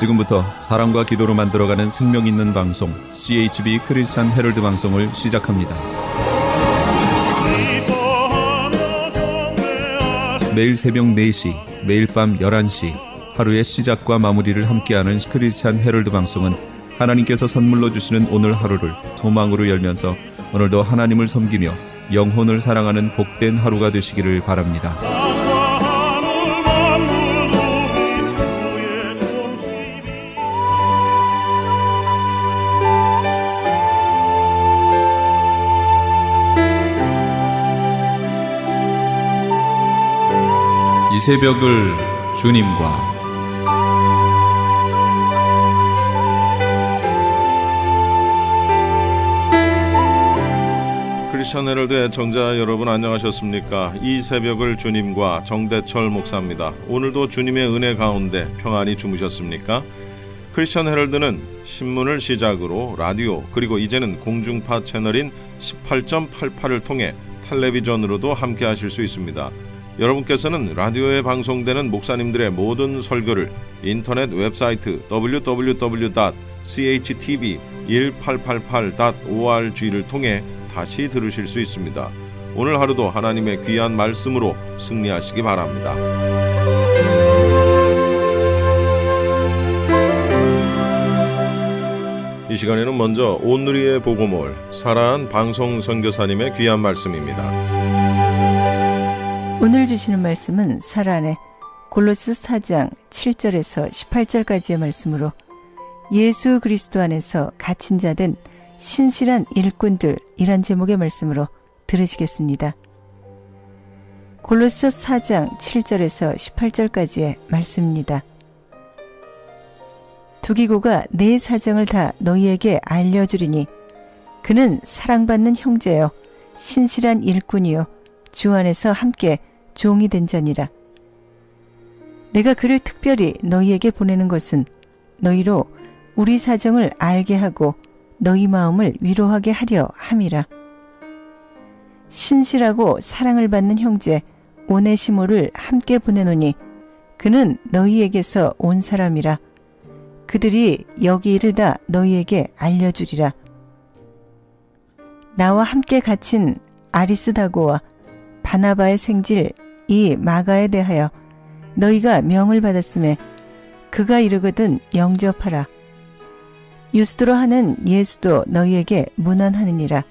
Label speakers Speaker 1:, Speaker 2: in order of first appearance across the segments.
Speaker 1: 지금부터 사랑과 기도로 만들어가는 생명 있는 방송 CHB 크리스찬 헤럴드 방송을 시작합니다. 매일 새벽 4시, 매일 밤 11시 하루의 시작과 마무리를 함께하는 크리스찬 헤럴드 방송은 하나님께서 선물로 주시는 오늘 하루를 소망으로 열면서 오늘도 하나님을 섬기며 영혼을 사랑하는 복된 하루가 되시기를 바랍니다. 이 새벽을 주님과
Speaker 2: 크리스천 헤럴드의 청자 여러분 안녕하셨습니까? 이 새벽을 주님과 정대철 목사입니다. 오늘도 주님의 은혜 가운데 평안히 주무셨습니까? 크리스천 헤럴드는 신문을 시작으로 라디오 그리고 이제는 공중파 채널인 18.88을 통해 텔레비전으로도 함께 하실 수 있습니다. 여러분께서는 라디오에 방송되는 목사님들의 모든 설교를 인터넷 웹사이트 www.chtv1888.org를 통해 다시 들으실 수 있습니다. 오늘 하루도 하나님의 귀한 말씀으로 승리하시기 바랍니다. 이 시간에는 먼저 오늘의 복음을 사랑한 방송 선교사님의 귀한 말씀입니다.
Speaker 3: 오늘 주시는 말씀은 사란의 골로새 4장 7절에서 18절까지의 말씀으로 예수 그리스도 안에서 갇힌 자 된 신실한 일꾼들 이란 제목의 말씀으로 들으시겠습니다. 골로새 4장 7절에서 18절까지의 말씀입니다. 두기고가 내 사정을 다 너희에게 알려주리니 그는 사랑받는 형제요 신실한 일꾼이요 주 안에서 함께 종이 된 자니라. 내가 그를 특별히 너희에게 보내는 것은 너희로 우리 사정을 알게 하고 너희 마음을 위로하게 하려 함이라. 신실하고 사랑을 받는 형제 오네시모를 함께 보내노니 그는 너희에게서 온 사람이라. 그들이 여기 일을 다 너희에게 알려주리라. 나와 함께 갇힌 아리스다고와 바나바의 생질 이 마가에 대하여 너희가 명을 받았음에 그가 이르거든 영접하라. 유스도로 하는 예수도 너희에게 문안하느니라.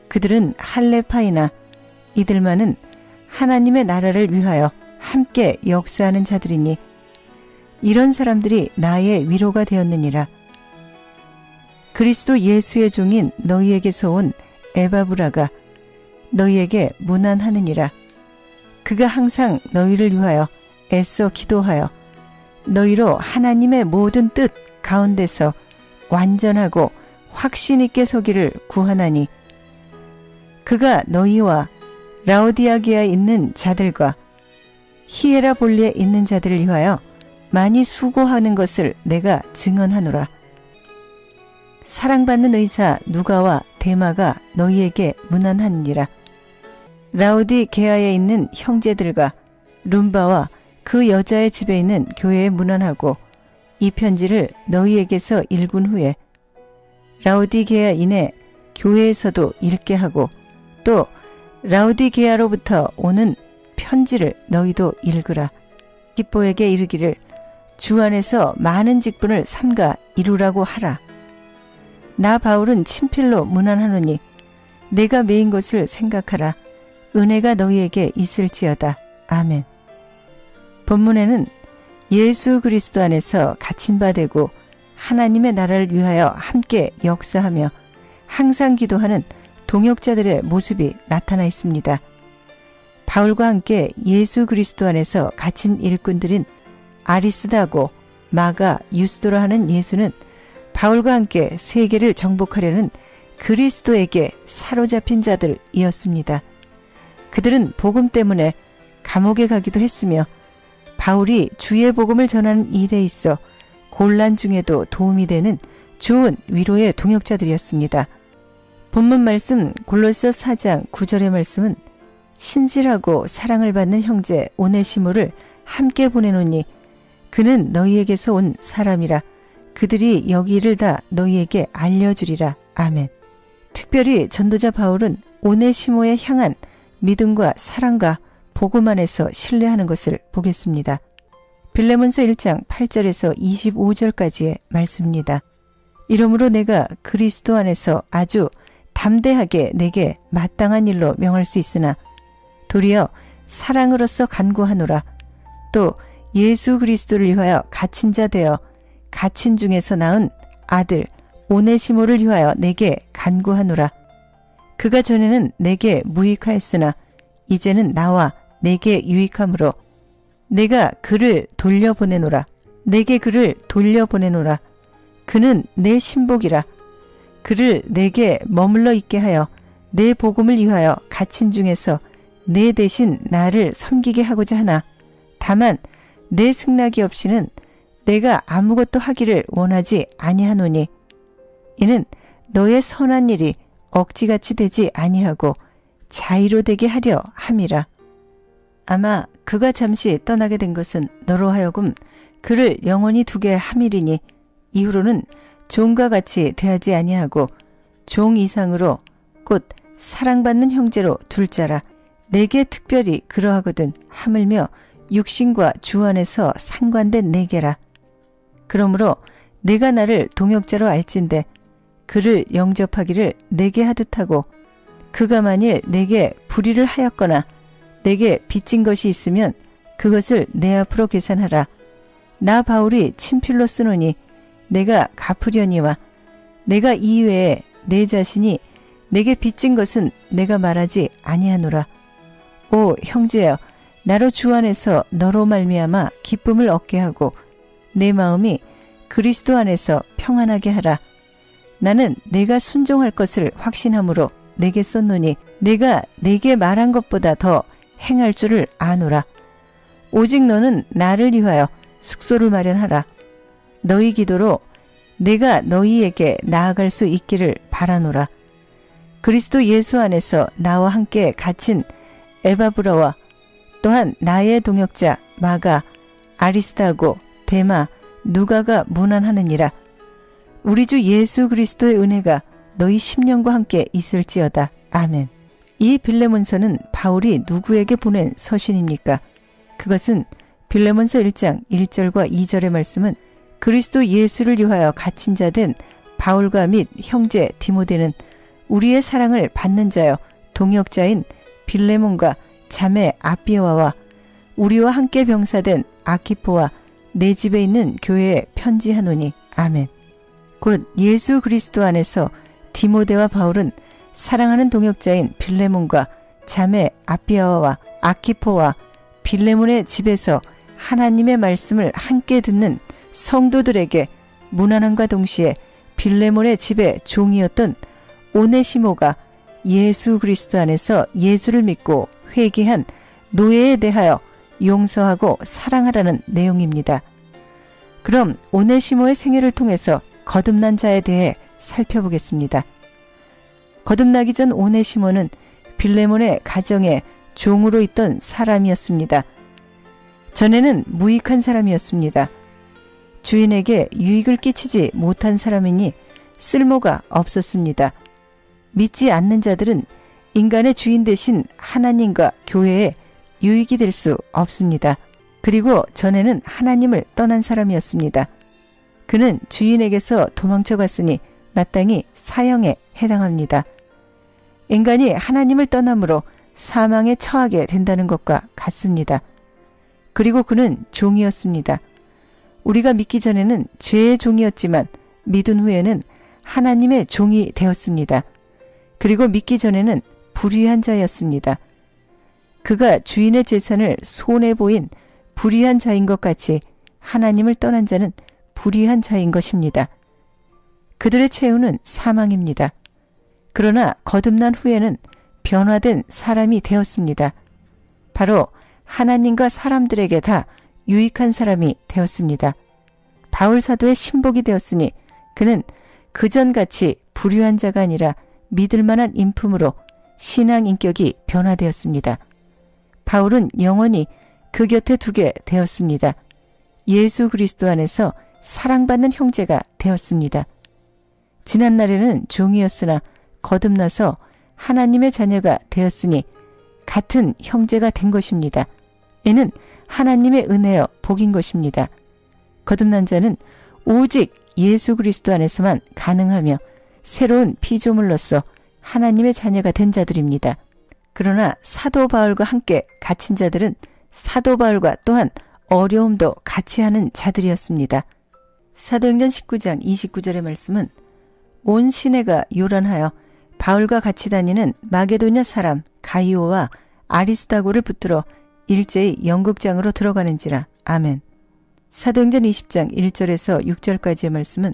Speaker 3: 그들은 할레파이나 이들만은 하나님의 나라를 위하여 함께 역사하는 자들이니 이런 사람들이 나의 위로가 되었느니라. 그리스도 예수의 종인 너희에게서 온 에바브라가 너희에게 문안하느니라. 그가 항상 너희를 위하여 애써 기도하여 너희로 하나님의 모든 뜻 가운데서 완전하고 확신 있게 서기를 구하나니 그가 너희와 라오디아게아에 있는 자들과 히에라볼리에 있는 자들을 위하여 많이 수고하는 것을 내가 증언하노라. 사랑받는 의사 누가와 데마가 너희에게 문안하니라. 라오디게아에 있는 형제들과 룸바와 그 여자의 집에 있는 교회에 문안하고 이 편지를 너희에게서 읽은 후에 라오디게아인의 교회에서도 읽게 하고 또 라오디게아로부터 오는 편지를 너희도 읽으라. 기뽀에게 이르기를 주 안에서 많은 직분을 삼가 이루라고 하라. 나 바울은 친필로 문안하노니 내가 메인 것을 생각하라. 은혜가 너희에게 있을지어다. 아멘. 본문에는 예수 그리스도 안에서 갇힌 바 되고 하나님의 나라를 위하여 함께 역사하며 항상 기도하는 동역자들의 모습이 나타나 있습니다. 바울과 함께 예수 그리스도 안에서 갇힌 일꾼들인 아리스다고 마가 유스도로 하는 예수는 바울과 함께 세계를 정복하려는 그리스도에게 사로잡힌 자들이었습니다. 그들은 복음 때문에 감옥에 가기도 했으며 바울이 주의 복음을 전하는 일에 있어 곤란 중에도 도움이 되는 좋은 위로의 동역자들이었습니다. 본문 말씀 골로새 4장 9절의 말씀은 신실하고 사랑을 받는 형제 오네시모를 함께 보내노니 그는 너희에게서 온 사람이라. 그들이 여기를 다 너희에게 알려주리라. 아멘. 특별히 전도자 바울은 오네시모에 향한 믿음과 사랑과 복음 안에서 신뢰하는 것을 보겠습니다. 빌레몬서 1장 8절에서 25절까지의 말씀입니다. 이러므로 내가 그리스도 안에서 아주 담대하게 내게 마땅한 일로 명할 수 있으나 도리어 사랑으로서 간구하노라. 또 예수 그리스도를 위하여 갇힌 자 되어 갇힌 중에서 낳은 아들 오네시모를 위하여 내게 간구하노라. 그가 전에는 내게 무익하였으나 이제는 나와 내게 유익함으로 내가 그를 돌려보내노라. 내게 그를 돌려보내노라. 그는 내 신복이라. 그를 내게 머물러 있게 하여 내 복음을 위하여 갇힌 중에서 내 대신 나를 섬기게 하고자 하나 다만 내 승낙이 없이는 내가 아무것도 하기를 원하지 아니하노니 이는 너의 선한 일이 억지같이 되지 아니하고 자의로 되게 하려 함이라. 아마 그가 잠시 떠나게 된 것은 너로 하여금 그를 영원히 두게 함이리니 이후로는 종과 같이 대하지 아니하고 종 이상으로 곧 사랑받는 형제로 둘 자라. 내게 특별히 그러하거든 하물며 육신과 주 안에서 상관된 내게라. 그러므로 내가 나를 동역자로 알진대 그를 영접하기를 내게 하듯 하고 그가 만일 내게 불의를 하였거나 내게 빚진 것이 있으면 그것을 내 앞으로 계산하라. 나 바울이 친필로 쓰노니 내가 갚으려니와 내가 이외에 내 자신이 내게 빚진 것은 내가 말하지 아니하노라. 오 형제여, 나로 주 안에서 너로 말미암아 기쁨을 얻게 하고 내 마음이 그리스도 안에서 평안하게 하라. 나는 내가 순종할 것을 확신함으로 내게 썼노니 내가 내게 말한 것보다 더 행할 줄을 아노라. 오직 너는 나를 위하여 숙소를 마련하라. 너희 기도로 내가 너희에게 나아갈 수 있기를 바라노라. 그리스도 예수 안에서 나와 함께 갇힌 에바브라와 또한 나의 동역자 마가, 아리스타고, 데마, 누가가 문안하느니라. 우리 주 예수 그리스도의 은혜가 너희 심령과 함께 있을지어다. 아멘. 이 빌레몬서는 바울이 누구에게 보낸 서신입니까? 그것은 빌레몬서 1장 1절과 2절의 말씀은 그리스도 예수를 위하여 갇힌 자 된 바울과 및 형제 디모데는 우리의 사랑을 받는 자여 동역자인 빌레몬과 자매 아비와와 우리와 함께 병사된 아키포와 내 집에 있는 교회에 편지하노니. 아멘. 곧 예수 그리스도 안에서 디모데와 바울은 사랑하는 동역자인 빌레몬과 자매 아비아와 아키포와 빌레몬의 집에서 하나님의 말씀을 함께 듣는 성도들에게 문안함과 동시에 빌레몬의 집의 종이었던 오네시모가 예수 그리스도 안에서 예수를 믿고 회개한 노예에 대하여 용서하고 사랑하라는 내용입니다. 그럼 오네시모의 생애를 통해서 거듭난 자에 대해 살펴보겠습니다. 거듭나기 전 오네시모는 빌레몬의 가정에 종으로 있던 사람이었습니다. 전에는 무익한 사람이었습니다. 주인에게 유익을 끼치지 못한 사람이니 쓸모가 없었습니다. 믿지 않는 자들은 인간의 주인 대신 하나님과 교회에 유익이 될 수 없습니다. 그리고 전에는 하나님을 떠난 사람이었습니다. 그는 주인에게서 도망쳐 갔으니 마땅히 사형에 해당합니다. 인간이 하나님을 떠남으로 사망에 처하게 된다는 것과 같습니다. 그리고 그는 종이었습니다. 우리가 믿기 전에는 죄의 종이었지만 믿은 후에는 하나님의 종이 되었습니다. 그리고 믿기 전에는 불의한 자였습니다. 그가 주인의 재산을 손해보인 불의한 자인 것 같이 하나님을 떠난 자는 불의한 자인 것입니다. 그들의 최후는 사망입니다. 그러나 거듭난 후에는 변화된 사람이 되었습니다. 바로 하나님과 사람들에게 다 유익한 사람이 되었습니다. 바울 사도의 신복이 되었으니 그는 그전같이 불의한 자가 아니라 믿을 만한 인품으로 신앙 인격이 변화되었습니다. 바울은 영원히 그 곁에 두게 되었습니다. 예수 그리스도 안에서 사랑받는 형제가 되었습니다. 지난날에는 종이었으나 거듭나서 하나님의 자녀가 되었으니 같은 형제가 된 것입니다. 이는 하나님의 은혜여 복인 것입니다. 거듭난 자는 오직 예수 그리스도 안에서만 가능하며 새로운 피조물로서 하나님의 자녀가 된 자들입니다. 그러나 사도 바울과 함께 갇힌 자들은 사도 바울과 또한 어려움도 같이 하는 자들이었습니다. 사도행전 19장 29절의 말씀은 온 시내가 요란하여 바울과 같이 다니는 마게도냐 사람 가이오와 아리스다고를 붙들어 일제히 연극장으로 들어가는지라. 아멘. 사도행전 20장 1절에서 6절까지의 말씀은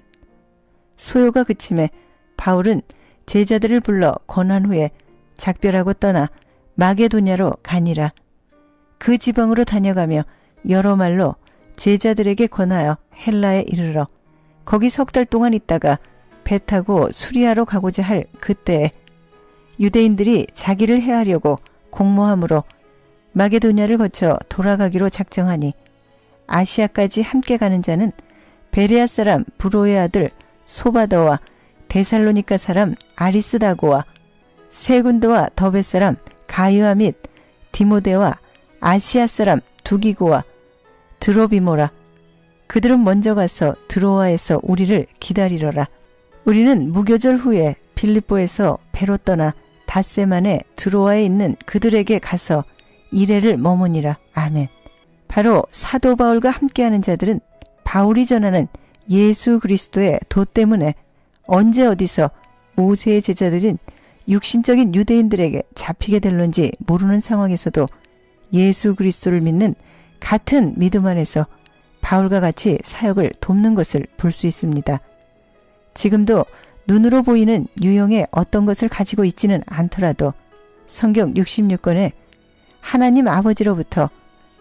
Speaker 3: 소요가 그침에 바울은 제자들을 불러 권한 후에 작별하고 떠나 마게도냐로 가니라. 그 지방으로 다녀가며 여러 말로 제자들에게 권하여 헬라에 이르러 거기 3달 동안 있다가 배 타고 수리아로 가고자 할 그때에 유대인들이 자기를 해하려고 공모함으로 마게도냐를 거쳐 돌아가기로 작정하니 아시아까지 함께 가는 자는 베레아 사람 브로의 아들 소바더와 데살로니가 사람 아리스다고와 세군도와 더베 사람 가이와 및 디모데와 아시아 사람 두기고와 드로비모라. 그들은 먼저 가서 드로아에서 우리를 기다리러라. 우리는 무교절 후에 빌립보에서 배로 떠나 닷새만에 드로아에 있는 그들에게 가서 이레를 머무니라. 아멘. 바로 사도 바울과 함께하는 자들은 바울이 전하는 예수 그리스도의 도 때문에 언제 어디서 모세의 제자들인 육신적인 유대인들에게 잡히게 될런지 모르는 상황에서도 예수 그리스도를 믿는 같은 믿음 안에서 바울과 같이 사역을 돕는 것을 볼 수 있습니다. 지금도 눈으로 보이는 유형의 어떤 것을 가지고 있지는 않더라도 성경 66권에 하나님 아버지로부터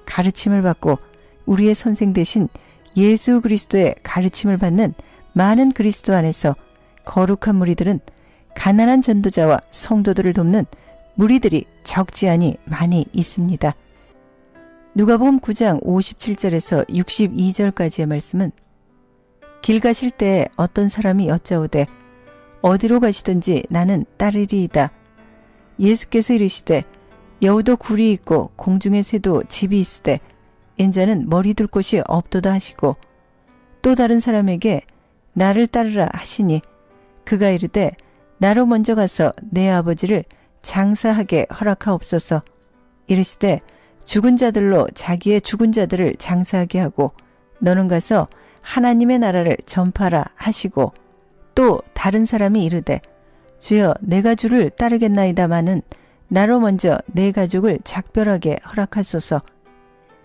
Speaker 3: 가르침을 받고 우리의 선생 되신 예수 그리스도의 가르침을 받는 많은 그리스도 안에서 거룩한 무리들은 가난한 전도자와 성도들을 돕는 무리들이 적지 않이 많이 있습니다. 누가복음 9장 57절에서 62절까지의 말씀은 길 가실 때에 어떤 사람이 여짜오되 어디로 가시든지 나는 따르리이다. 예수께서 이르시되 여우도 굴이 있고 공중의 새도 집이 있으되 인자는 머리 둘 곳이 없도다 하시고 또 다른 사람에게 나를 따르라 하시니 그가 이르되 나로 먼저 가서 내 아버지를 장사하게 허락하옵소서. 이르시되 죽은 자들로 자기의 죽은 자들을 장사하게 하고 너는 가서 하나님의 나라를 전파라 하시고 또 다른 사람이 이르되 주여 내가 주를 따르겠나이다마는 나로 먼저 내 가족을 작별하게 허락하소서.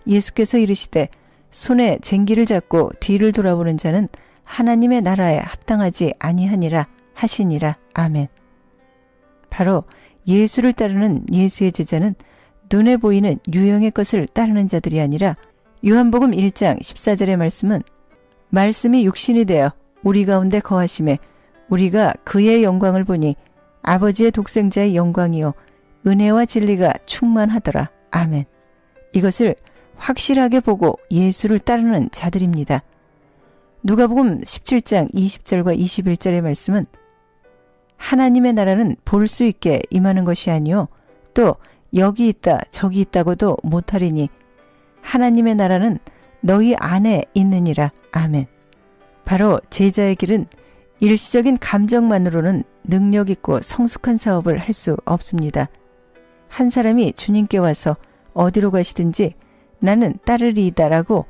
Speaker 3: 예수께서 이르시되 손에 쟁기를 잡고 뒤를 돌아보는 자는 하나님의 나라에 합당하지 아니하니라 하시니라. 아멘. 바로 예수를 따르는 예수의 제자는 눈에 보이는 유형의 것을 따르는 자들이 아니라 요한복음 1장 14절의 말씀은 말씀이 육신이 되어 우리 가운데 거하심에 우리가 그의 영광을 보니 아버지의 독생자의 영광이요 은혜와 진리가 충만하더라. 아멘. 이것을 확실하게 보고 예수를 따르는 자들입니다. 누가복음 17장 20절과 21절의 말씀은 하나님의 나라는 볼 수 있게 임하는 것이 아니요 또 여기 있다 저기 있다고도 못하리니 하나님의 나라는 너희 안에 있느니라. 아멘. 바로 제자의 길은 일시적인 감정만으로는 능력 있고 성숙한 사업을 할 수 없습니다. 한 사람이 주님께 와서 어디로 가시든지 나는 따르리이다라고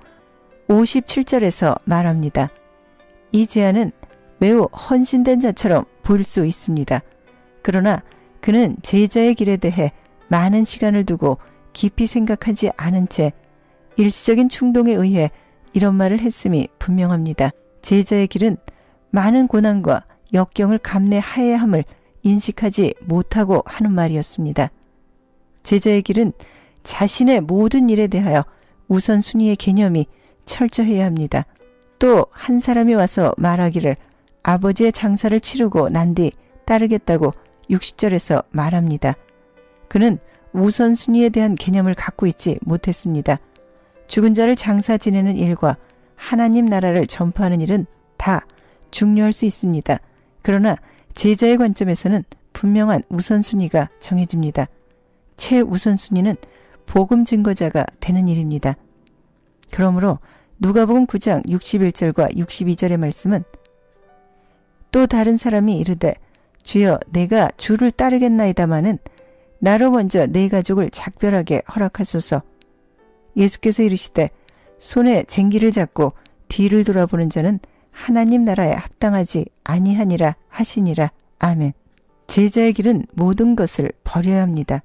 Speaker 3: 57절에서 말합니다. 이 제안은 매우 헌신된 자처럼 보일 수 있습니다. 그러나 그는 제자의 길에 대해 많은 시간을 두고 깊이 생각하지 않은 채 일시적인 충동에 의해 이런 말을 했음이 분명합니다. 제자의 길은 많은 고난과 역경을 감내하여야 함을 인식하지 못하고 하는 말이었습니다. 제자의 길은 자신의 모든 일에 대하여 우선순위의 개념이 철저해야 합니다. 또 한 사람이 와서 말하기를 아버지의 장사를 치르고 난 뒤 따르겠다고 60절에서 말합니다. 그는 우선순위에 대한 개념을 갖고 있지 못했습니다. 죽은 자를 장사 지내는 일과 하나님 나라를 전파하는 일은 다 중요할 수 있습니다. 그러나 제자의 관점에서는 분명한 우선순위가 정해집니다. 최우선순위는 복음 증거자가 되는 일입니다. 그러므로 누가복음 9장 61절과 62절의 말씀은 또 다른 사람이 이르되 주여 내가 주를 따르겠나이다마는 나로 먼저 내 가족을 작별하게 허락하소서. 예수께서 이르시되 손에 쟁기를 잡고 뒤를 돌아보는 자는 하나님 나라에 합당하지 아니하니라 하시니라. 아멘. 제자의 길은 모든 것을 버려야 합니다.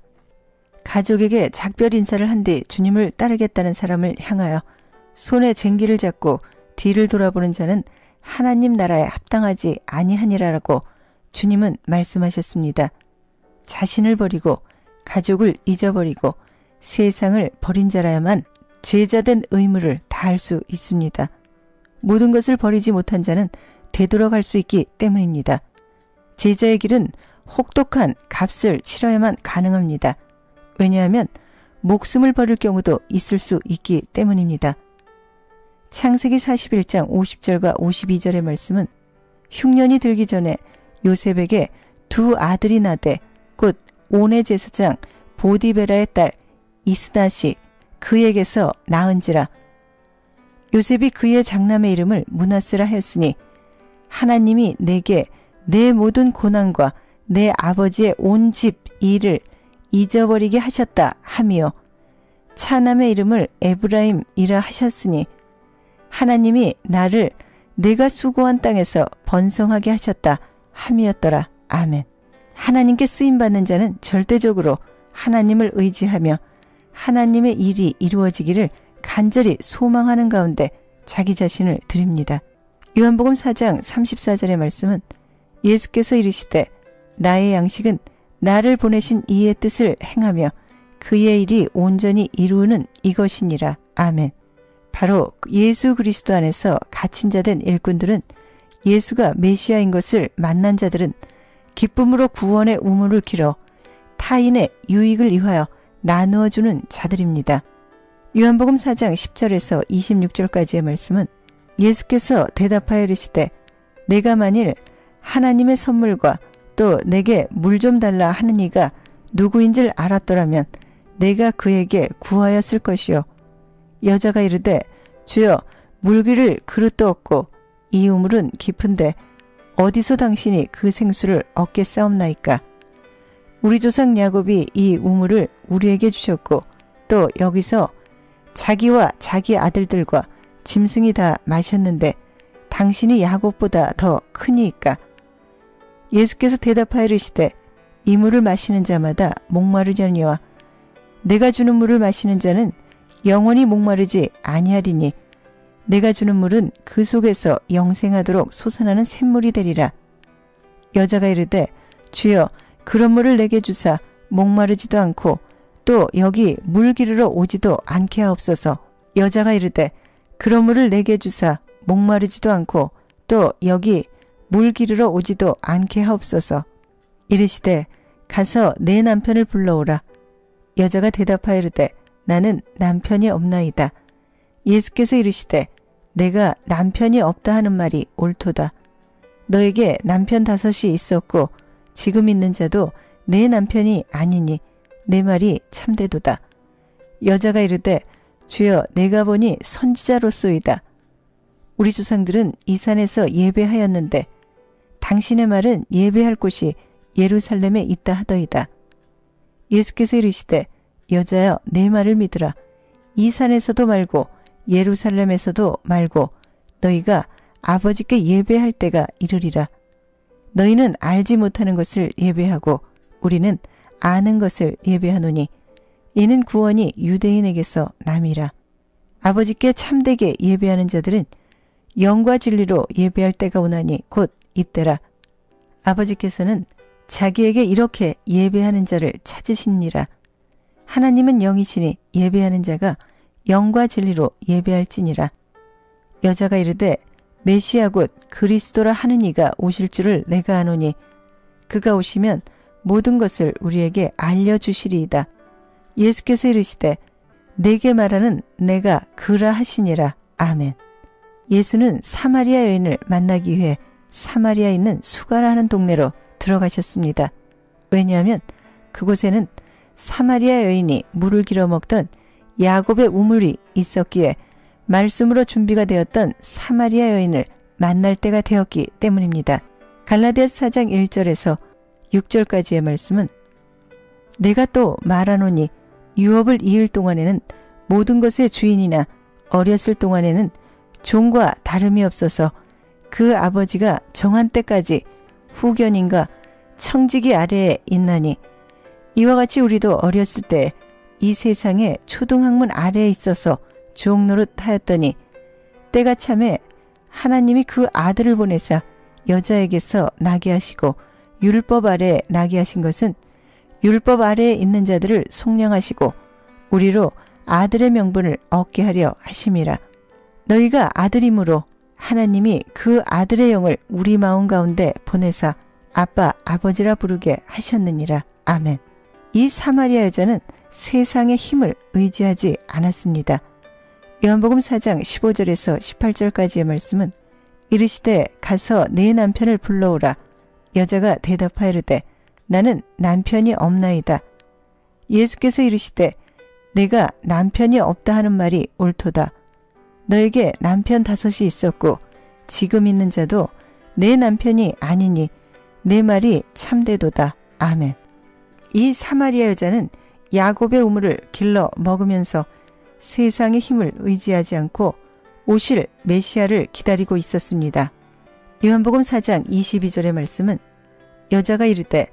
Speaker 3: 가족에게 작별 인사를 한 뒤 주님을 따르겠다는 사람을 향하여 손에 쟁기를 잡고 뒤를 돌아보는 자는 하나님 나라에 합당하지 아니하니라라고 주님은 말씀하셨습니다. 자신을 버리고 가족을 잊어버리고 세상을 버린 자라야만 제자된 의무를 다할 수 있습니다. 모든 것을 버리지 못한 자는 되돌아갈 수 있기 때문입니다. 제자의 길은 혹독한 값을 치러야만 가능합니다. 왜냐하면 목숨을 버릴 경우도 있을 수 있기 때문입니다. 창세기 41장 50절과 52절의 말씀은 흉년이 들기 전에 요셉에게 두 아들이 나되 곧 온의 제사장 보디베라의 딸 이스낫이 그에게서 낳은지라. 요셉이 그의 장남의 이름을 므낫세라 하였으니 하나님이 내게 내 모든 고난과 내 아버지의 온 집 일을 잊어버리게 하셨다 하며 차남의 이름을 에브라임이라 하셨으니 하나님이 나를 내가 수고한 땅에서 번성하게 하셨다 함이었더라. 아멘. 하나님께 쓰임받는 자는 절대적으로 하나님을 의지하며 하나님의 일이 이루어지기를 간절히 소망하는 가운데 자기 자신을 드립니다. 요한복음 4장 34절의 말씀은 예수께서 이르시되 나의 양식은 나를 보내신 이의 뜻을 행하며 그의 일이 온전히 이루는 이것이니라. 아멘. 바로 예수 그리스도 안에서 갇힌 자된 일꾼들은 예수가 메시아인 것을 만난 자들은 기쁨으로 구원의 우물을 길어 타인의 유익을 위하여 나누어주는 자들입니다. 요한복음 4장 10절에서 26절까지의 말씀은 예수께서 대답하여 이르시되 내가 만일 하나님의 선물과 또 내게 물 좀 달라 하는 이가 누구인 줄 알았더라면 내가 그에게 구하였을 것이요. 여자가 이르되 주여 물기를 그릇도 없고 이 우물은 깊은데 어디서 당신이 그 생수를 얻겠사옵나이까. 우리 조상 야곱이 이 우물을 우리에게 주셨고 또 여기서 자기와 자기 아들들과 짐승이 다 마셨는데 당신이 야곱보다 더 크니이까. 예수께서 대답하여 이르시되 이 물을 마시는 자마다 목마르려니와 내가 주는 물을 마시는 자는 영원히 목마르지 아니하리니 내가 주는 물은 그 속에서 영생하도록 솟아나는 샘물이 되리라. 여자가 이르되 주여 그런 물을 내게 주사 목마르지도 않고 또 여기 물 기르러 오지도 않게 하옵소서. 여자가 이르되 그런 물을 내게 주사 목마르지도 않고 또 여기 물 기르러 오지도 않게 하옵소서. 이르시되 가서 내 남편을 불러오라. 여자가 대답하여 이르되 나는 남편이 없나이다. 예수께서 이르시되 내가 남편이 없다 하는 말이 옳도다. 너에게 남편 5이 있었고 지금 있는 자도 내 남편이 아니니 내 말이 참되도다. 여자가 이르되 주여 내가 보니 선지자로소이다. 우리 조상들은 이 산에서 예배하였는데 당신의 말은 예배할 곳이 예루살렘에 있다 하더이다. 예수께서 이르시되 여자여 내 말을 믿으라. 이 산에서도 말고 예루살렘에서도 말고 너희가 아버지께 예배할 때가 이르리라. 너희는 알지 못하는 것을 예배하고 우리는 아는 것을 예배하노니 이는 구원이 유대인에게서 남이라. 아버지께 참되게 예배하는 자들은 영과 진리로 예배할 때가 오나니 곧 이때라. 아버지께서는 자기에게 이렇게 예배하는 자를 찾으시니라. 하나님은 영이시니 예배하는 자가 영과 진리로 예배할지니라. 여자가 이르되 메시아 곧 그리스도라 하는 이가 오실 줄을 내가 아노니 그가 오시면 모든 것을 우리에게 알려주시리이다. 예수께서 이르시되 내게 말하는 내가 그라 하시니라. 아멘. 예수는 사마리아 여인을 만나기 위해 사마리아에 있는 수가라는 동네로 들어가셨습니다. 왜냐하면 그곳에는 사마리아 여인이 물을 길어 먹던 야곱의 우물이 있었기에 말씀으로 준비가 되었던 사마리아 여인을 만날 때가 되었기 때문입니다. 갈라디아서 4장 1절에서 6절까지의 말씀은 내가 또 말하노니 유업을 이을 동안에는 모든 것의 주인이나 어렸을 동안에는 종과 다름이 없어서 그 아버지가 정한 때까지 후견인과 청지기 아래에 있나니 이와 같이 우리도 어렸을 때 이 세상의 초등학문 아래에 있어서 종노릇 하였더니 때가 참에 하나님이 그 아들을 보내사 여자에게서 나게 하시고 율법 아래에 나게 하신 것은 율법 아래에 있는 자들을 속량하시고 우리로 아들의 명분을 얻게 하려 하심이라. 너희가 아들이므로 하나님이 그 아들의 영을 우리 마음 가운데 보내사 아빠 아버지라 부르게 하셨느니라. 아멘. 이 사마리아 여자는 세상의 힘을 의지하지 않았습니다. 요한복음 4장 15절에서 18절까지의 말씀은 이르시되 가서 네 남편을 불러오라. 여자가 대답하이르되 나는 남편이 없나이다. 예수께서 이르시되 내가 남편이 없다 하는 말이 옳도다. 너에게 남편 5이 있었고 지금 있는 자도 내 남편이 아니니 내 말이 참되도다. 아멘. 이 사마리아 여자는 야곱의 우물을 길러 먹으면서 세상의 힘을 의지하지 않고 오실 메시아를 기다리고 있었습니다. 요한복음 4장 22절의 말씀은 여자가 이르되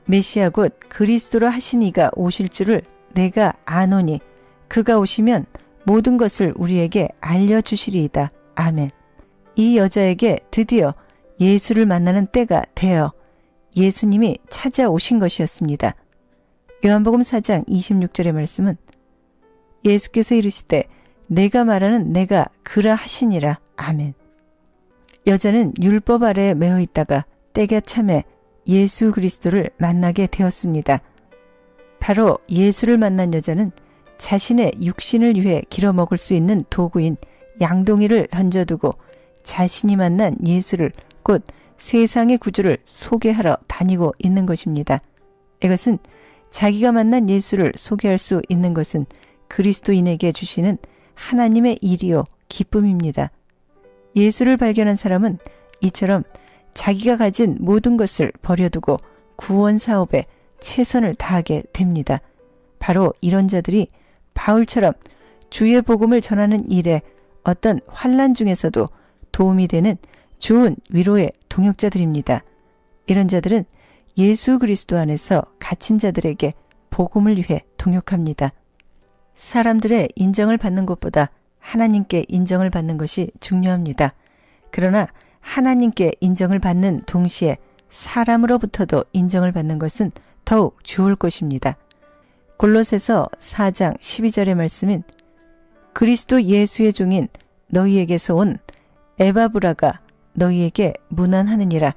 Speaker 3: 메시아 곧 그리스도로 하신 이가 오실 줄을 내가 아노니 그가 오시면 모든 것을 우리에게 알려주시리이다. 아멘. 이 여자에게 드디어 예수를 만나는 때가 되어 예수님이 찾아오신 것이었습니다. 요한복음 4장 26절의 말씀은 예수께서 이르시되 내가 말하는 내가 그라 하시니라. 아멘. 여자는 율법 아래에 매어 있다가 때가 참에 예수 그리스도를 만나게 되었습니다. 바로 예수를 만난 여자는 자신의 육신을 위해 길어 먹을 수 있는 도구인 양동이를 던져두고 자신이 만난 예수를 곧 세상의 구주를 소개하러 다니고 있는 것입니다. 이것은 자기가 만난 예수를 소개할 수 있는 것은 그리스도인에게 주시는 하나님의 일이요 기쁨입니다. 예수를 발견한 사람은 이처럼 자기가 가진 모든 것을 버려두고 구원 사업에 최선을 다하게 됩니다. 바로 이런 자들이 바울처럼 주의 복음을 전하는 일에 어떤 환난 중에서도 도움이 되는 좋은 위로의 동역자들입니다. 이런 자들은 예수 그리스도 안에서 갇힌 자들에게 복음을 위해 동역합니다. 사람들의 인정을 받는 것보다 하나님께 인정을 받는 것이 중요합니다. 그러나 하나님께 인정을 받는 동시에 사람으로부터도 인정을 받는 것은 더욱 좋을 것입니다. 골로새서 4장 12절의 말씀은 그리스도 예수의 종인 너희에게서 온 에바브라가 너희에게 문안하느니라.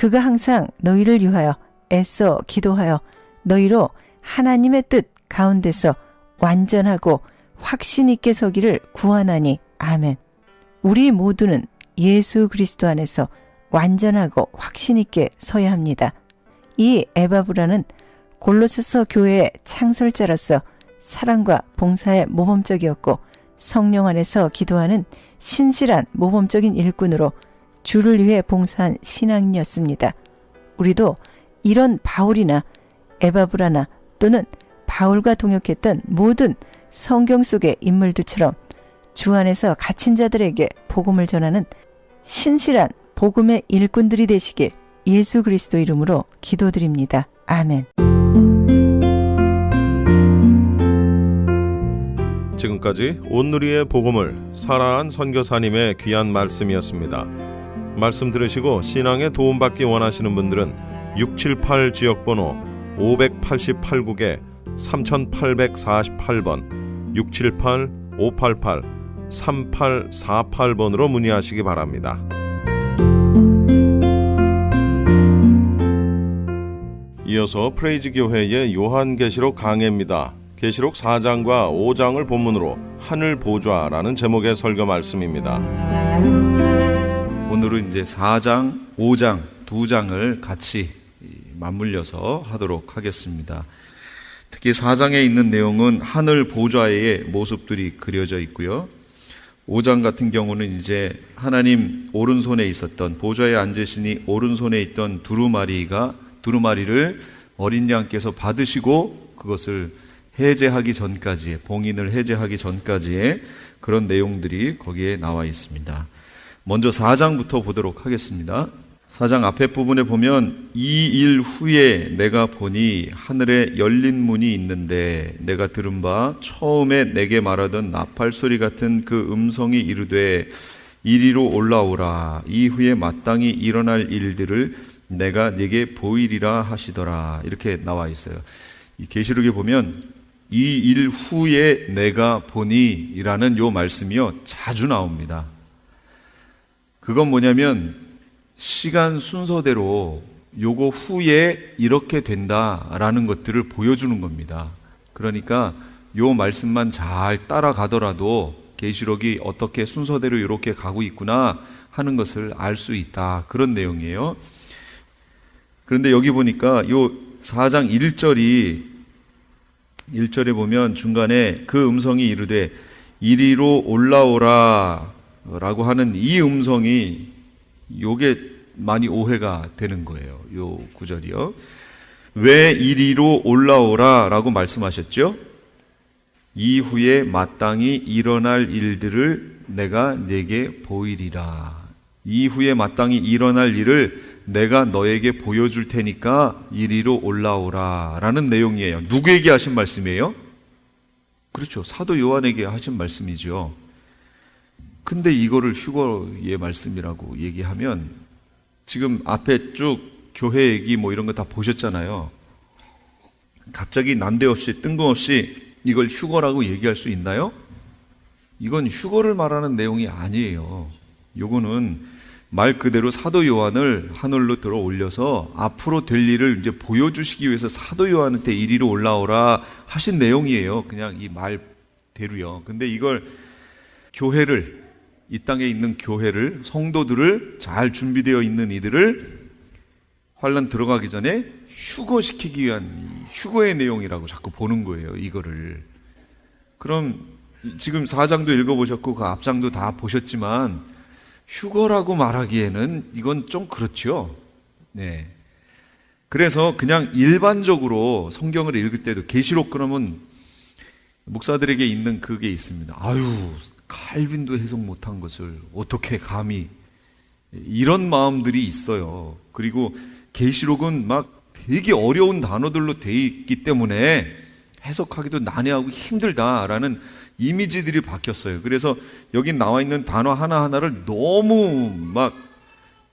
Speaker 3: 그가 항상 너희를 위하여 애써 기도하여 너희로 하나님의 뜻 가운데서 완전하고 확신 있게 서기를 구하나니. 아멘. 우리 모두는 예수 그리스도 안에서 완전하고 확신 있게 서야 합니다. 이 에바브라는 골로새서 교회의 창설자로서 사랑과 봉사에 모범적이었고 성령 안에서 기도하는 신실한 모범적인 일꾼으로 주를 위해 봉사한 신앙인이었습니다. 우리도 이런 바울이나 에바브라나 또는 바울과 동역했던 모든 성경 속의 인물들처럼 주 안에서 갇힌 자들에게 복음을 전하는 신실한 복음의 일꾼들이 되시길 예수 그리스도 이름으로 기도드립니다. 아멘.
Speaker 2: 지금까지 온누리의 복음을 사랑한 선교사님의 귀한 말씀이었습니다. 말씀 들으시고 신앙에 도움받기 원하시는 분들은 678 지역번호 588국에 3848번 678-588-3848번으로 문의하시기 바랍니다. 이어서 프레이즈 교회의 요한계시록 강해입니다. 계시록 4장과 5장을 본문으로 하늘 보좌라는 제목의 설교 말씀입니다.
Speaker 1: 오늘은 이제 4장, 5장 두 장을 같이 맞물려서 하도록 하겠습니다. 특히 4장에 있는 내용은 하늘 보좌의 모습들이 그려져 있고요. 5장 같은 경우는 이제 하나님 오른손에 있었던, 보좌에 앉으시니 오른손에 있던 두루마리를 어린 양께서 받으시고 그것을 해제하기 전까지의, 봉인을 해제하기 전까지의 그런 내용들이 거기에 나와 있습니다. 먼저 4장부터 보도록 하겠습니다. 4장 앞에 부분에 보면 이 일 후에 내가 보니 하늘에 열린 문이 있는데 내가 들은 바 처음에 내게 말하던 나팔 소리 같은 그 음성이 이르되 이리로 올라오라. 이후에 마땅히 일어날 일들을 내가 네게 보이리라 하시더라. 이렇게 나와 있어요. 이 계시록에 보면 이 일 후에 내가 보니 이라는 요 말씀이요 자주 나옵니다. 그건 뭐냐면 시간 순서대로 요거 후에 이렇게 된다라는 것들을 보여주는 겁니다. 그러니까 요 말씀만 잘 따라가더라도 계시록이 어떻게 순서대로 이렇게 가고 있구나 하는 것을 알 수 있다. 그런 내용이에요. 그런데 여기 보니까 요 4장 1절에 보면 중간에 그 음성이 이르되 이리로 올라오라 라고 하는 이 음성이 요게 많이 오해가 되는 거예요. 요 구절이요. 왜 이리로 올라오라 라고 말씀하셨죠? 이후에 마땅히 일어날 일들을 내가 네게 보이리라. 이후에 마땅히 일어날 일을 내가 너에게 보여줄 테니까 이리로 올라오라 라는 내용이에요. 누구에게 하신 말씀이에요? 그렇죠. 사도 요한에게 하신 말씀이죠. 근데 이거를 휴거의 말씀이라고 얘기하면 지금 앞에 쭉 교회 얘기 뭐 이런 거 다 보셨잖아요. 갑자기 난데없이 뜬금없이 이걸 휴거라고 얘기할 수 있나요? 이건 휴거를 말하는 내용이 아니에요. 요거는 말 그대로 사도 요한을 하늘로 들어 올려서 앞으로 될 일을 이제 보여주시기 위해서 사도 요한한테 이리로 올라오라 하신 내용이에요. 그냥 이 말대로요. 근데 이걸 교회를, 이 땅에 있는 교회를, 성도들을, 잘 준비되어 있는 이들을 환난 들어가기 전에 휴거시키기 위한 휴거의 내용이라고 자꾸 보는 거예요. 이거를. 그럼 지금 4장도 읽어보셨고 그 앞장도 다 보셨지만 휴거라고 말하기에는 이건 좀 그렇죠. 네. 그래서 그냥 일반적으로 성경을 읽을 때도 계시록 그러면 목사들에게 있는 그게 있습니다. 아유, 칼빈도 해석 못한 것을 어떻게 감히, 이런 마음들이 있어요. 그리고 계시록은 막 되게 어려운 단어들로 돼 있기 때문에 해석하기도 난해하고 힘들다라는 이미지들이 바뀌었어요. 그래서 여기 나와 있는 단어 하나하나를 너무 막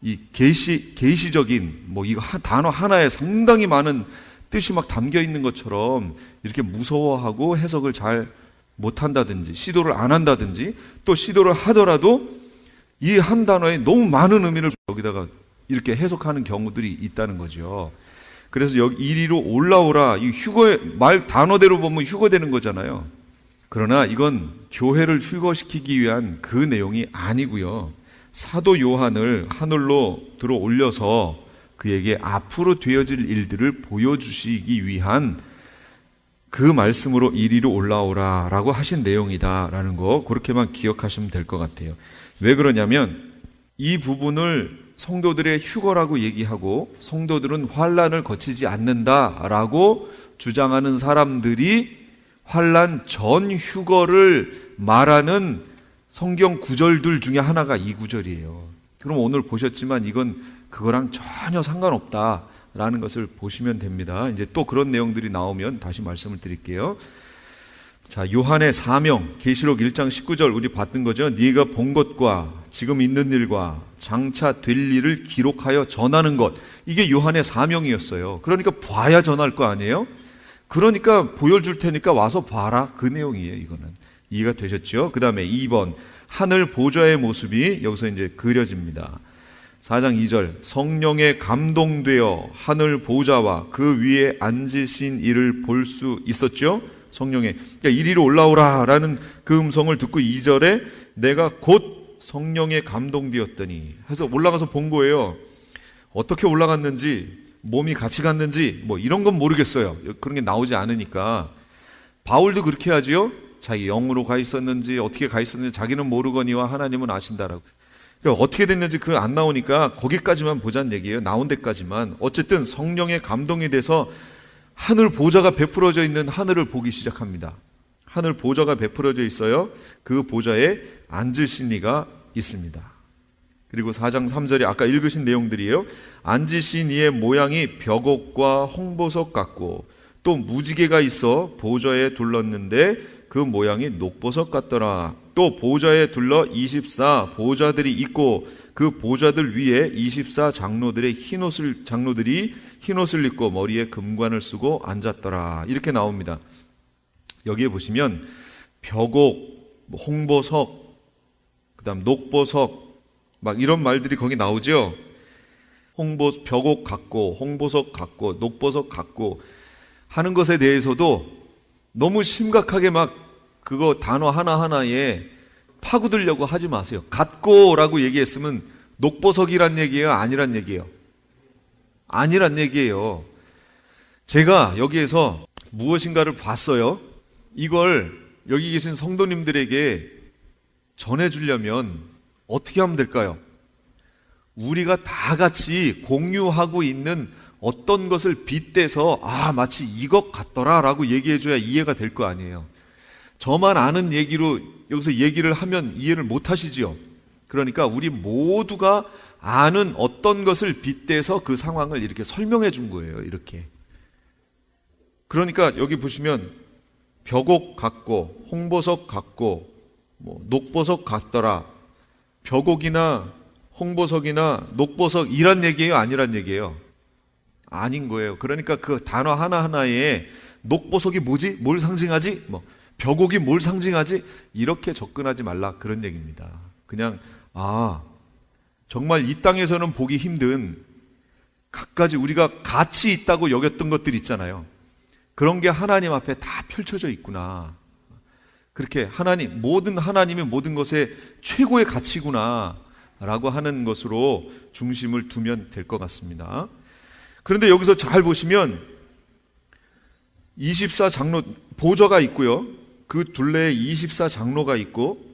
Speaker 1: 이 계시적인 뭐 이거 단어 하나에 상당히 많은 뜻이 막 담겨 있는 것처럼 이렇게 무서워하고 해석을 잘 못한다든지 시도를 안 한다든지, 또 시도를 하더라도 이 한 단어에 너무 많은 의미를 여기다가 이렇게 해석하는 경우들이 있다는 거죠. 그래서 여기 이리로 올라오라, 이 휴거의 말 단어대로 보면 휴거되는 거잖아요. 그러나 이건 교회를 휴거시키기 위한 그 내용이 아니고요. 사도 요한을 하늘로 들어 올려서 그에게 앞으로 되어질 일들을 보여주시기 위한 그 말씀으로 이리로 올라오라 라고 하신 내용이다 라는 거, 그렇게만 기억하시면 될 것 같아요. 왜 그러냐면 이 부분을 성도들의 휴거라고 얘기하고 성도들은 환난을 거치지 않는다라고 주장하는 사람들이 환난 전 휴거를 말하는 성경 구절들 중에 하나가 이 구절이에요. 그럼 오늘 보셨지만 이건 그거랑 전혀 상관없다라는 것을 보시면 됩니다. 이제 또 그런 내용들이 나오면 다시 말씀을 드릴게요. 자, 요한의 사명, 계시록 1장 19절 우리 봤던 거죠. 네가 본 것과 지금 있는 일과 장차 될 일을 기록하여 전하는 것, 이게 요한의 사명이었어요. 그러니까 봐야 전할 거 아니에요? 그러니까 보여줄 테니까 와서 봐라, 그 내용이에요. 이거는 이해가 되셨죠? 그 다음에 2번, 하늘 보좌의 모습이 여기서 이제 그려집니다. 4장 2절, 성령에 감동되어 하늘 보좌와 그 위에 앉으신 이를 볼 수 있었죠? 성령에, 그러니까 이리로 올라오라 라는 그 음성을 듣고 2절에 내가 곧 성령에 감동되었더니 해서 올라가서 본 거예요. 어떻게 올라갔는지, 몸이 같이 갔는지 뭐 이런 건 모르겠어요. 그런 게 나오지 않으니까. 바울도 그렇게 하지요. 자기 영으로 가 있었는지 어떻게 가 있었는지 자기는 모르거니와 하나님은 아신다라고. 그러니까 어떻게 됐는지 그 안 나오니까 거기까지만 보자는 얘기예요. 나온 데까지만. 어쨌든 성령의 감동이 돼서 하늘 보좌가 베풀어져 있는 하늘을 보기 시작합니다. 하늘 보좌가 베풀어져 있어요. 그 보좌에 앉으신 이가 있습니다. 그리고 4장 3절에 아까 읽으신 내용들이에요. 앉으신 이의 모양이 벽옥과 홍보석 같고 또 무지개가 있어 보좌에 둘렀는데 그 모양이 녹보석 같더라. 또 보좌에 둘러 24 보좌들이 있고 그 보좌들 위에 24 장로들이 흰옷을 입고 머리에 금관을 쓰고 앉았더라. 이렇게 나옵니다. 여기에 보시면 벽옥, 홍보석, 그다음 녹보석 막 이런 말들이 거기 나오죠. 벽옥 같고 홍보석 같고 녹보석 같고 하는 것에 대해서도 너무 심각하게 막 그거 단어 하나하나에 파고들려고 하지 마세요. 같고라고 얘기했으면 녹보석이란 얘기예요? 아니란 얘기예요? 아니란 얘기예요. 제가 여기에서 무엇인가를 봤어요. 이걸 여기 계신 성도님들에게 전해주려면 어떻게 하면 될까요? 우리가 다 같이 공유하고 있는 어떤 것을 빗대서 마치 이것 같더라 라고 얘기해줘야 이해가 될 거 아니에요. 저만 아는 얘기로 여기서 얘기를 하면 이해를 못 하시지요. 그러니까 우리 모두가 아는 어떤 것을 빗대서 그 상황을 이렇게 설명해 준 거예요. 이렇게. 그러니까 여기 보시면 벽옥 같고 홍보석 같고 녹보석 같더라. 벽옥이나 홍보석이나 녹보석이란 얘기예요? 아니란 얘기예요? 아닌 거예요. 그러니까 그 단어 하나하나에 녹보석이 뭐지? 뭘 상징하지? 벽옥이 뭘 상징하지? 이렇게 접근하지 말라 그런 얘기입니다. 그냥 정말 이 땅에서는 보기 힘든 갖가지 우리가 가치 있다고 여겼던 것들 있잖아요. 그런 게 하나님 앞에 다 펼쳐져 있구나. 그렇게 하나님의 모든 것의 최고의 가치구나 라고 하는 것으로 중심을 두면 될 것 같습니다. 그런데 여기서 잘 보시면 24 장로 보좌가 있고요. 그 둘레에 24 장로가 있고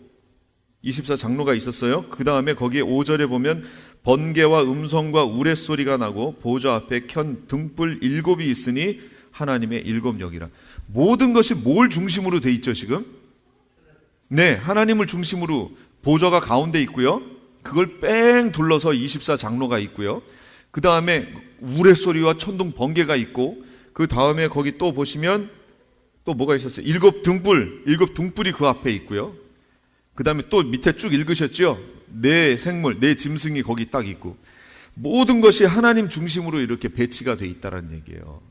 Speaker 1: 24 장로가 있었어요. 그 다음에 거기에 5절에 보면 번개와 음성과 우레소리가 나고 보좌 앞에 켠 등불 7이 있으니 하나님의 7역이라. 모든 것이 뭘 중심으로 돼 있죠 지금? 네, 하나님을 중심으로 보좌가 가운데 있고요. 그걸 뺑 둘러서 24 장로가 있고요. 그 다음에 우레소리와 천둥 번개가 있고 그 다음에 거기 또 보시면 또 뭐가 있었어요? 7 등불이 그 앞에 있고요. 그 다음에 또 밑에 쭉 읽으셨죠? 네 생물, 네 짐승이 거기 딱 있고 모든 것이 하나님 중심으로 이렇게 배치가 돼 있다는 얘기예요.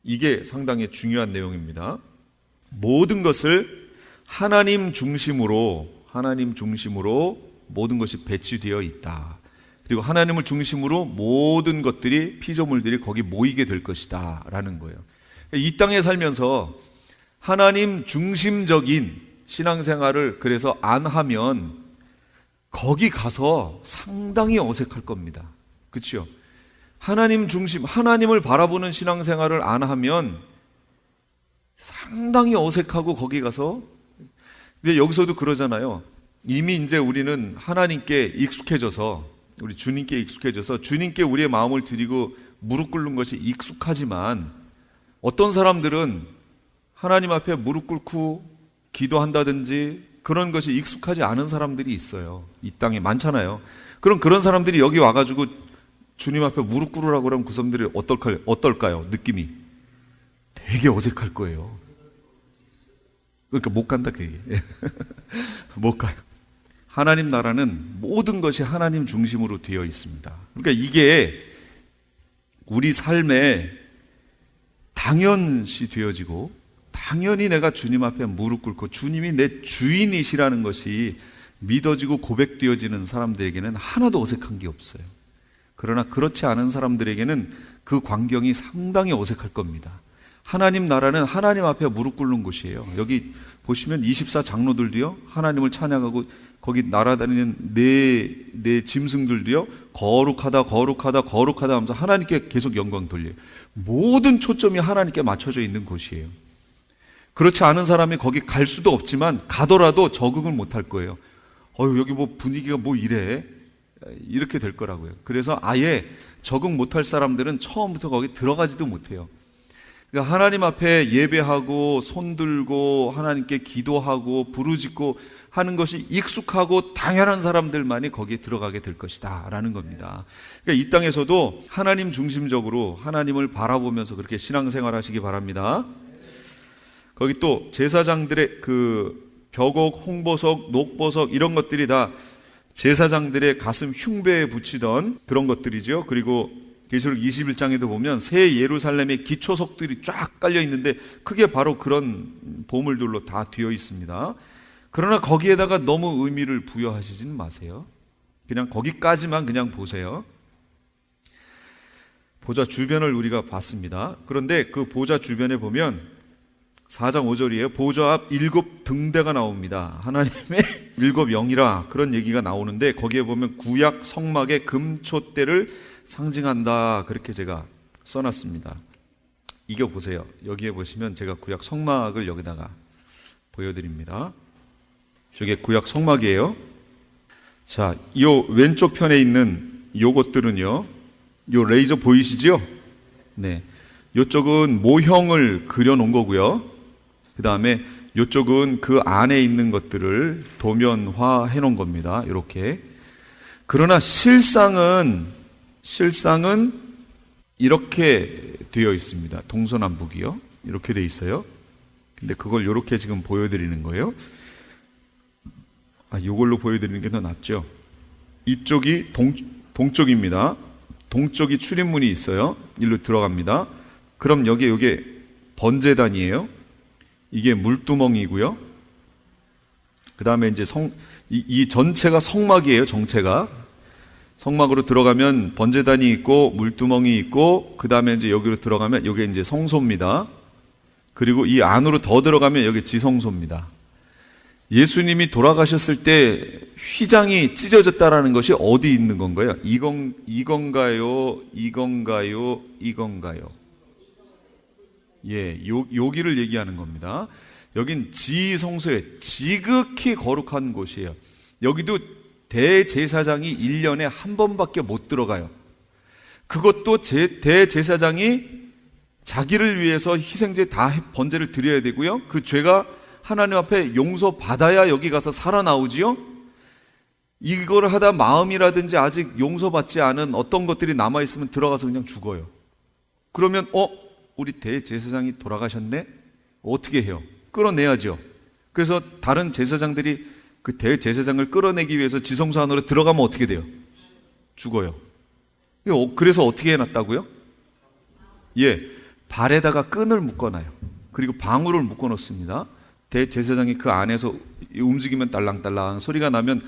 Speaker 1: 이게 상당히 중요한 내용입니다. 모든 것을 하나님 중심으로 모든 것이 배치되어 있다. 그리고 하나님을 중심으로 모든 것들이 피조물들이 거기 모이게 될 것이다 라는 거예요. 이 땅에 살면서 하나님 중심적인 신앙생활을 그래서 안 하면 거기 가서 상당히 어색할 겁니다. 그렇죠? 하나님 중심, 하나님을 바라보는 신앙생활을 안 하면 상당히 어색하고 거기 가서 여기서도 그러잖아요. 이미 이제 우리는 하나님께 익숙해져서 우리 주님께 익숙해져서 주님께 우리의 마음을 드리고 무릎 꿇는 것이 익숙하지만 어떤 사람들은 하나님 앞에 무릎 꿇고 기도한다든지 그런 것이 익숙하지 않은 사람들이 있어요. 이 땅에 많잖아요. 그런 사람들이 여기 와가지고 주님 앞에 무릎 꿇으라고 그러면 그 사람들이 어떨까요? 느낌이 되게 어색할 거예요. 그러니까 못 간다 그 얘기. 못 가요. 하나님 나라는 모든 것이 하나님 중심으로 되어 있습니다. 그러니까 이게 우리 삶에 당연시 되어지고 당연히 내가 주님 앞에 무릎 꿇고 주님이 내 주인이시라는 것이 믿어지고 고백되어지는 사람들에게는 하나도 어색한 게 없어요. 그러나 그렇지 않은 사람들에게는 그 광경이 상당히 어색할 겁니다. 하나님 나라는 하나님 앞에 무릎 꿇는 곳이에요. 여기 보시면 24 장로들도요 하나님을 찬양하고 거기 날아다니는 네 짐승들도요, 거룩하다 하면서 하나님께 계속 영광 돌려요. 모든 초점이 하나님께 맞춰져 있는 곳이에요. 그렇지 않은 사람이 거기 갈 수도 없지만 가더라도 적응을 못 할 거예요. 여기 뭐 분위기가 뭐 이래, 이렇게 될 거라고요. 그래서 아예 적응 못 할 사람들은 처음부터 거기 들어가지도 못해요. 그러니까 하나님 앞에 예배하고 손 들고 하나님께 기도하고 부르짖고 하는 것이 익숙하고 당연한 사람들만이 거기에 들어가게 될 것이다 라는 겁니다. 그러니까 이 땅에서도 하나님 중심적으로 하나님을 바라보면서 그렇게 신앙생활 하시기 바랍니다. 거기 또 제사장들의 그 벽옥, 홍보석, 녹보석 이런 것들이 다 제사장들의 가슴 흉배에 붙이던 그런 것들이죠. 그리고 계시록 21장에도 보면 새 예루살렘의 기초석들이 쫙 깔려 있는데 그게 바로 그런 보물들로 다 되어 있습니다. 그러나 거기에다가 너무 의미를 부여하시지는 마세요. 그냥 거기까지만 그냥 보세요. 보좌 주변을 우리가 봤습니다. 그런데 그 보좌 주변에 보면 4장 5절이에요. 보좌 앞 7 등대가 나옵니다. 하나님의 7 영이라 그런 얘기가 나오는데 거기에 보면 구약 성막의 금촛대를 상징한다 그렇게 제가 써놨습니다. 이거 보세요. 여기에 보시면 제가 구약 성막을 여기다가 보여드립니다. 저게 구약 성막이에요. 자, 요 왼쪽 편에 있는 요것들은요, 요 레이저 보이시죠? 네, 요쪽은 모형을 그려놓은 거고요. 그 다음에 요쪽은 그 안에 있는 것들을 도면화해 놓은 겁니다. 이렇게. 그러나 실상은 이렇게 되어 있습니다. 동서남북이요. 이렇게 되어 있어요. 근데 그걸 이렇게 지금 보여드리는 거예요. 이걸로 보여드리는 게 더 낫죠. 이쪽이 동쪽입니다. 동쪽이 출입문이 있어요. 일로 들어갑니다. 그럼 여기에 번제단이에요. 이게 물두멍이고요. 그 다음에 이제 이 전체가 성막이에요. 정체가 성막으로 들어가면 번제단이 있고 물두멍이 있고, 그 다음에 이제 여기로 들어가면 여기 이제 성소입니다. 그리고 이 안으로 더 들어가면 여기 지성소입니다. 예수님이 돌아가셨을 때 휘장이 찢어졌다라는 것이 어디 있는 건가요? 이건가요? 예, 여기를 얘기하는 겁니다. 여긴 지성소에 지극히 거룩한 곳이에요. 여기도 대제사장이 1년에 한 번밖에 못 들어가요. 그것도 대제사장이 자기를 위해서 희생제 다 번제를 드려야 되고요. 그 죄가 하나님 앞에 용서받아야 여기 가서 살아나오지요. 이걸 하다 마음이라든지 아직 용서받지 않은 어떤 것들이 남아있으면 들어가서 그냥 죽어요. 그러면 우리 대제사장이 돌아가셨네? 어떻게 해요? 끌어내야죠. 그래서 다른 제사장들이 그 대제사장을 끌어내기 위해서 지성소 안으로 들어가면 어떻게 돼요? 죽어요. 그래서 어떻게 해놨다고요? 예, 발에다가 끈을 묶어놔요. 그리고 방울을 묶어놓습니다. 대제사장이 그 안에서 움직이면 딸랑딸랑 소리가 나면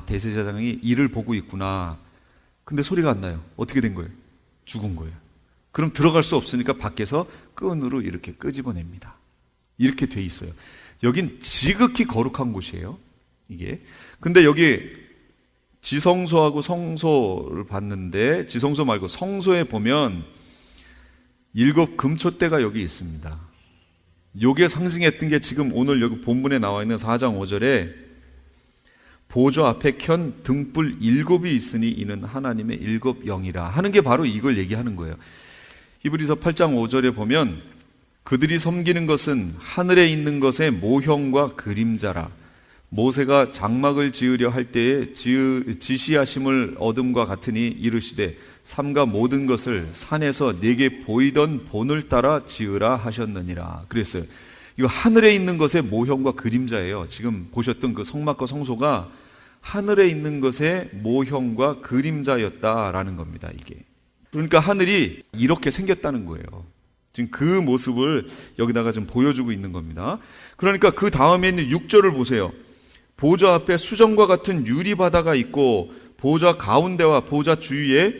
Speaker 1: 대제사장이 이를 보고 있구나. 근데 소리가 안 나요. 어떻게 된 거예요? 죽은 거예요. 그럼 들어갈 수 없으니까 밖에서 끈으로 이렇게 끄집어냅니다. 이렇게 돼 있어요. 여긴 지극히 거룩한 곳이에요. 이게. 근데 여기 지성소하고 성소를 봤는데 지성소 말고 성소에 보면 7 금촛대가 여기 있습니다. 요게 상징했던 게 지금 오늘 여기 본문에 나와 있는 4장 5절에 보좌 앞에 켠 등불 7이 있으니 이는 하나님의 7 영이라 하는 게 바로 이걸 얘기하는 거예요. 히브리서 8장 5절에 보면 그들이 섬기는 것은 하늘에 있는 것의 모형과 그림자라. 모세가 장막을 지으려 할 때에 지시하심을 얻음과 같으니 이르시되 삼가 모든 것을 산에서 내게 보이던 본을 따라 지으라 하셨느니라. 그랬어요. 이거 하늘에 있는 것의 모형과 그림자예요. 지금 보셨던 그 성막과 성소가 하늘에 있는 것의 모형과 그림자였다라는 겁니다. 이게. 그러니까 하늘이 이렇게 생겼다는 거예요. 지금 그 모습을 여기다가 좀 보여주고 있는 겁니다. 그러니까 그 다음에 있는 6절을 보세요. 보좌 앞에 수정과 같은 유리바다가 있고 보좌 가운데와 보좌 주위에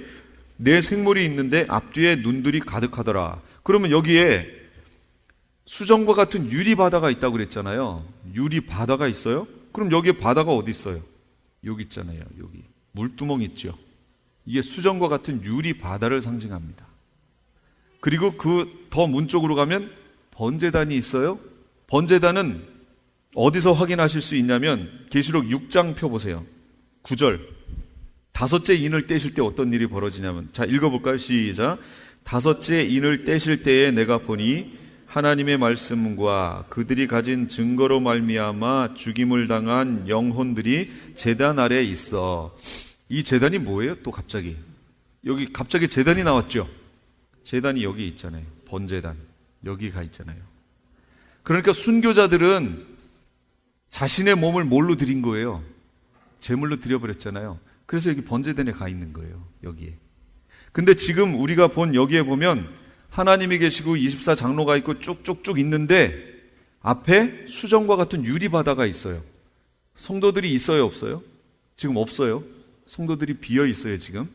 Speaker 1: 네 생물이 있는데 앞뒤에 눈들이 가득하더라. 그러면 여기에 수정과 같은 유리바다가 있다고 그랬잖아요. 유리바다가 있어요? 그럼 여기에 바다가 어디 있어요? 여기 있잖아요. 여기 물두멍 있죠. 이게 수정과 같은 유리 바다를 상징합니다. 그리고 그 더 문 쪽으로 가면 번제단이 있어요. 번제단은 어디서 확인하실 수 있냐면 계시록 6장 펴보세요. 9절. 다섯째 인을 떼실 때 어떤 일이 벌어지냐면, 자, 읽어볼까요? 시작. 다섯째 인을 떼실 때에 내가 보니 하나님의 말씀과 그들이 가진 증거로 말미암아 죽임을 당한 영혼들이 제단 아래에 있어. 이 제단이 뭐예요? 또 갑자기 여기 갑자기 제단이 나왔죠. 제단이 여기 있잖아요. 번제단 여기 가 있잖아요. 그러니까 순교자들은 자신의 몸을 뭘로 드린 거예요? 제물로 드려버렸잖아요. 그래서 여기 번제단에 가 있는 거예요. 여기에. 근데 지금 우리가 본 여기에 보면 하나님이 계시고 24장로가 있고 쭉쭉쭉 있는데 앞에 수정과 같은 유리바다가 있어요. 성도들이 있어요, 없어요? 지금 없어요. 성도들이 비어 있어요. 지금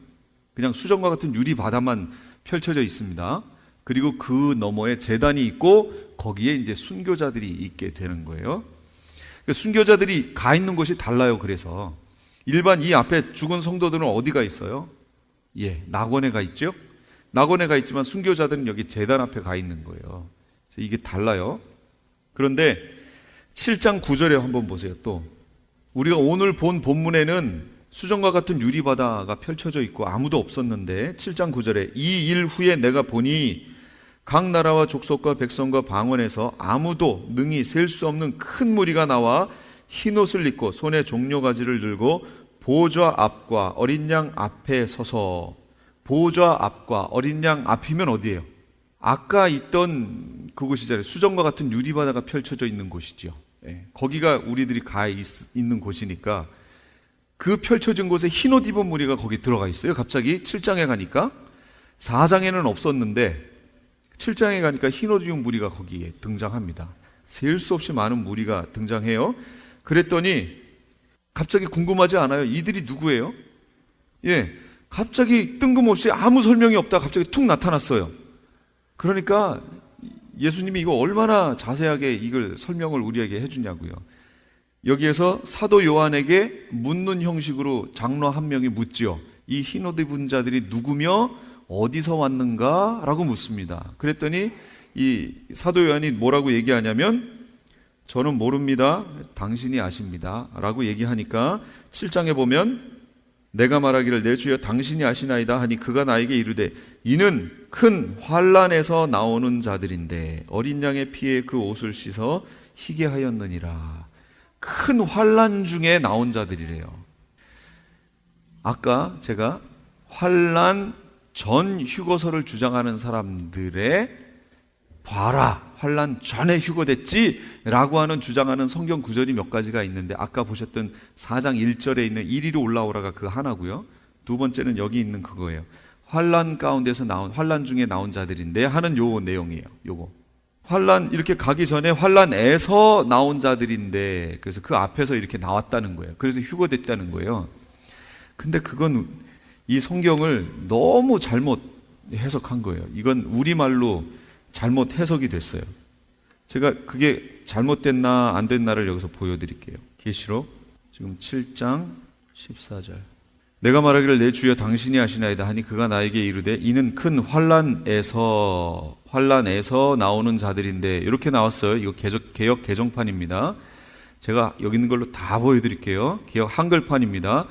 Speaker 1: 그냥 수정과 같은 유리바다만 펼쳐져 있습니다. 그리고 그 너머에 제단이 있고 거기에 이제 순교자들이 있게 되는 거예요. 순교자들이 가 있는 곳이 달라요. 그래서 일반 이 앞에 죽은 성도들은 어디가 있어요? 예, 낙원에 가 있죠. 낙원에 가 있지만 순교자들은 여기 제단 앞에 가 있는 거예요. 그래서 이게 달라요. 그런데 7장 9절에 한번 보세요. 또 우리가 오늘 본 본문에는 수정과 같은 유리바다가 펼쳐져 있고 아무도 없었는데 7장 9절에 이 일 후에 내가 보니 각 나라와 족속과 백성과 방언에서 아무도 능히 셀 수 없는 큰 무리가 나와 흰옷을 입고 손에 종려가지를 들고 보좌 앞과 어린 양 앞에 서서, 보좌 앞과 어린 양 앞이면 어디예요? 아까 있던 그곳이잖아요. 수정과 같은 유리바다가 펼쳐져 있는 곳이죠. 예, 거기가 우리들이 있는 곳이니까 그 펼쳐진 곳에 흰옷 입은 무리가 거기 들어가 있어요. 갑자기 7장에 가니까 4장에는 없었는데 7장에 가니까 흰옷 입은 무리가 거기에 등장합니다. 셀 수 없이 많은 무리가 등장해요. 그랬더니 갑자기 궁금하지 않아요? 이들이 누구예요? 예, 갑자기 뜬금없이 아무 설명이 없다 갑자기 툭 나타났어요. 그러니까 예수님이 이거 얼마나 자세하게 이걸 설명을 우리에게 해주냐고요. 여기에서 사도 요한에게 묻는 형식으로 장로 한 명이 묻지요. 이 흰옷 입은 자들이 누구며 어디서 왔는가? 라고 묻습니다. 그랬더니 이 사도 요한이 뭐라고 얘기하냐면 저는 모릅니다. 당신이 아십니다. 라고 얘기하니까 7장에 보면 내가 말하기를 내 주여 당신이 아시나이다 하니 그가 나에게 이르되 이는 큰 환난에서 나오는 자들인데 어린 양의 피에 그 옷을 씻어 희게 하였느니라. 큰 환난 중에 나온 자들이래요. 아까 제가 환난 전 휴거설을 주장하는 사람들의 봐라 환난 전에 휴거됐지 라고 하는 주장하는 성경 구절이 몇 가지가 있는데 아까 보셨던 4장 1절에 있는 이리로 올라오라가 그 하나고요. 두 번째는 여기 있는 그거예요. 환난 가운데서 나온 환난 중에 나온 자들인데 하는 요 내용이에요. 요거 환난 이렇게 가기 전에 환난에서 나온 자들인데 그래서 그 앞에서 이렇게 나왔다는 거예요. 그래서 휴거됐다는 거예요. 근데 그건 이 성경을 너무 잘못 해석한 거예요. 이건 우리말로 잘못 해석이 됐어요. 제가 그게 잘못됐나 안 됐나를 여기서 보여드릴게요. 계시록 지금 7장 14절 내가 말하기를 내 주여 당신이 아시나이다 하니 그가 나에게 이르되 이는 큰 환난에서 나오는 자들인데 이렇게 나왔어요. 이거 개역 개정판입니다. 제가 여기 있는 걸로 다 보여드릴게요. 개역 한글판입니다.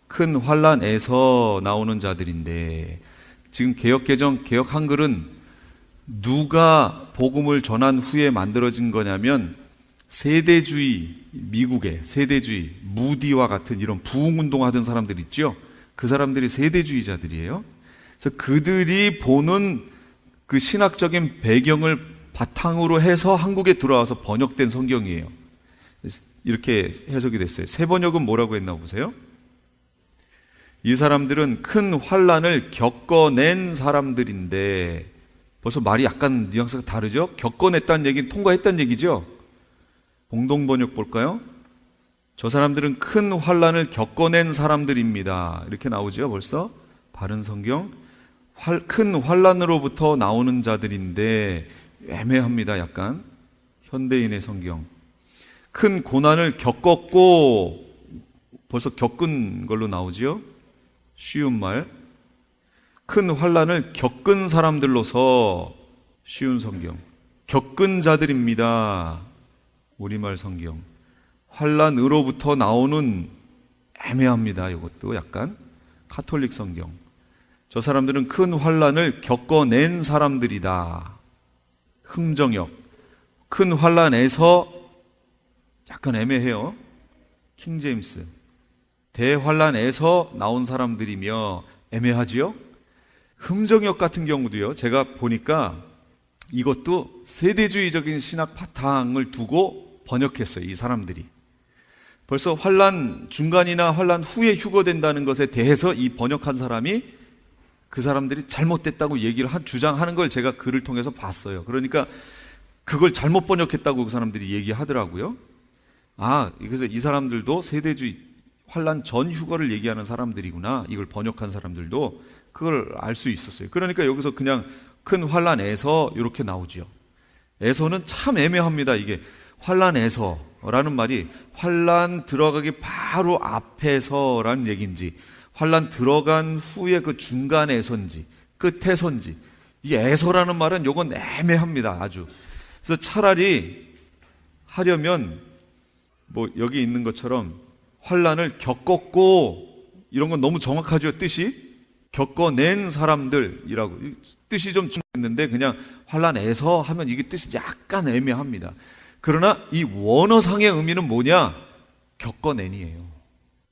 Speaker 1: 큰 환난에서 나오는 자들인데 지금 개역 한글은 누가 복음을 전한 후에 만들어진 거냐면 세대주의, 미국의 세대주의, 무디와 같은 이런 부흥운동 하던 사람들 있죠. 그 사람들이 세대주의자들이에요. 그래서 그들이 보는 그 신학적인 배경을 바탕으로 해서 한국에 들어와서 번역된 성경이에요. 이렇게 해석이 됐어요. 새 번역은 뭐라고 했나 보세요. 이 사람들은 큰 환난을 겪어낸 사람들인데 벌써 말이 약간 뉘앙스가 다르죠? 겪어냈다는 얘기는 통과했다는 얘기죠? 공동번역 볼까요? 저 사람들은 큰 환난을 겪어낸 사람들입니다. 이렇게 나오죠 벌써? 바른 성경 큰 환난으로부터 나오는 자들인데 애매합니다. 약간 현대인의 성경 큰 고난을 겪었고 벌써 겪은 걸로 나오지요. 쉬운 말. 큰 환난을 겪은 사람들로서 쉬운 성경. 겪은 자들입니다. 우리말 성경. 환난으로부터 나오는 애매합니다. 이것도 약간 카톨릭 성경. 저 사람들은 큰 환난을 겪어낸 사람들이다. 흥정역. 큰 환난에서 약간 애매해요. 킹제임스. 대환난에서 나온 사람들이며 애매하지요? 흥정역 같은 경우도요. 제가 보니까 이것도 세대주의적인 신학 바탕을 두고 번역했어요. 이 사람들이. 벌써 환난 중간이나 환난 후에 휴거된다는 것에 대해서 이 번역한 사람이 그 사람들이 잘못됐다고 얘기를 주장하는 걸 제가 글을 통해서 봤어요. 그러니까 그걸 잘못 번역했다고 그 사람들이 얘기하더라고요. 그래서 이 사람들도 세대주의 환난 전 휴거를 얘기하는 사람들이구나. 이걸 번역한 사람들도 그걸 알 수 있었어요. 그러니까 여기서 그냥 큰 환난에서 이렇게 나오죠. 에서는 참 애매합니다. 이게 환난에서라는 말이 환난 들어가기 바로 앞에서라는 얘기인지 환난 들어간 후에 그 중간에선지 끝에선지 이 에서라는 말은 요건 애매합니다. 아주. 그래서 차라리 하려면 여기 있는 것처럼 환난을 겪었고 이런 건 너무 정확하죠. 뜻이 겪어낸 사람들이라고 뜻이 좀 있는데 그냥 환난에서 하면 이게 뜻이 약간 애매합니다. 그러나 이 원어상의 의미는 뭐냐? 겪어낸이에요.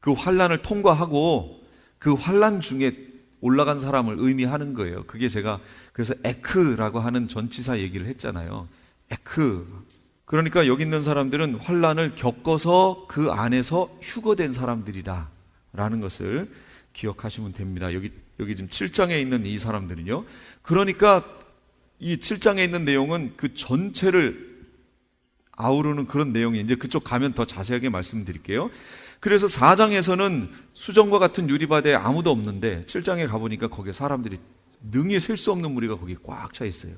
Speaker 1: 그 환난을 통과하고 그 환난 중에 올라간 사람을 의미하는 거예요. 그게 제가 그래서 에크라고 하는 전치사 얘기를 했잖아요. 에크. 그러니까 여기 있는 사람들은 환난을 겪어서 그 안에서 휴거된 사람들이다 라는 것을 기억하시면 됩니다. 여기 지금 7장에 있는 이 사람들은요. 그러니까 이 7장에 있는 내용은 그 전체를 아우르는 그런 내용이 이제 그쪽 가면 더 자세하게 말씀드릴게요. 그래서 4장에서는 수정과 같은 유리바다에 아무도 없는데 7장에 가보니까 거기에 사람들이 능히 셀 수 없는 무리가 거기에 꽉 차 있어요.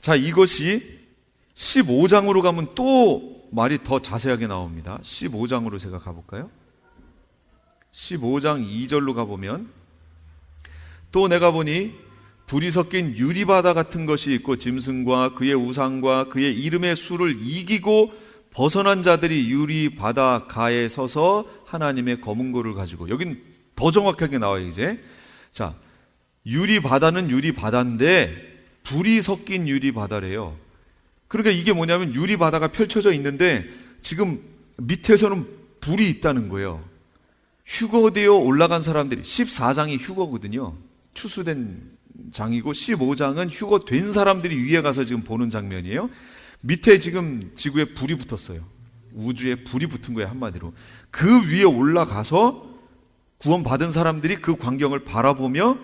Speaker 1: 자, 이것이 15장으로 가면 또 말이 더 자세하게 나옵니다. 15장으로 제가 가볼까요? 15장 2절로 가보면 또 내가 보니 불이 섞인 유리바다 같은 것이 있고 짐승과 그의 우상과 그의 이름의 수를 이기고 벗어난 자들이 유리바다 가에 서서 하나님의 검은 고를 가지고 여긴 더 정확하게 나와요. 이제 자, 유리바다는 유리바다인데 불이 섞인 유리바다래요. 그러니까 이게 뭐냐면 유리바다가 펼쳐져 있는데 지금 밑에서는 불이 있다는 거예요. 휴거되어 올라간 사람들이 14장이 휴거거든요. 추수된 장이고 15장은 휴거된 사람들이 위에 가서 지금 보는 장면이에요. 밑에 지금 지구에 불이 붙었어요. 우주에 불이 붙은 거예요. 한마디로. 그 위에 올라가서 구원받은 사람들이 그 광경을 바라보며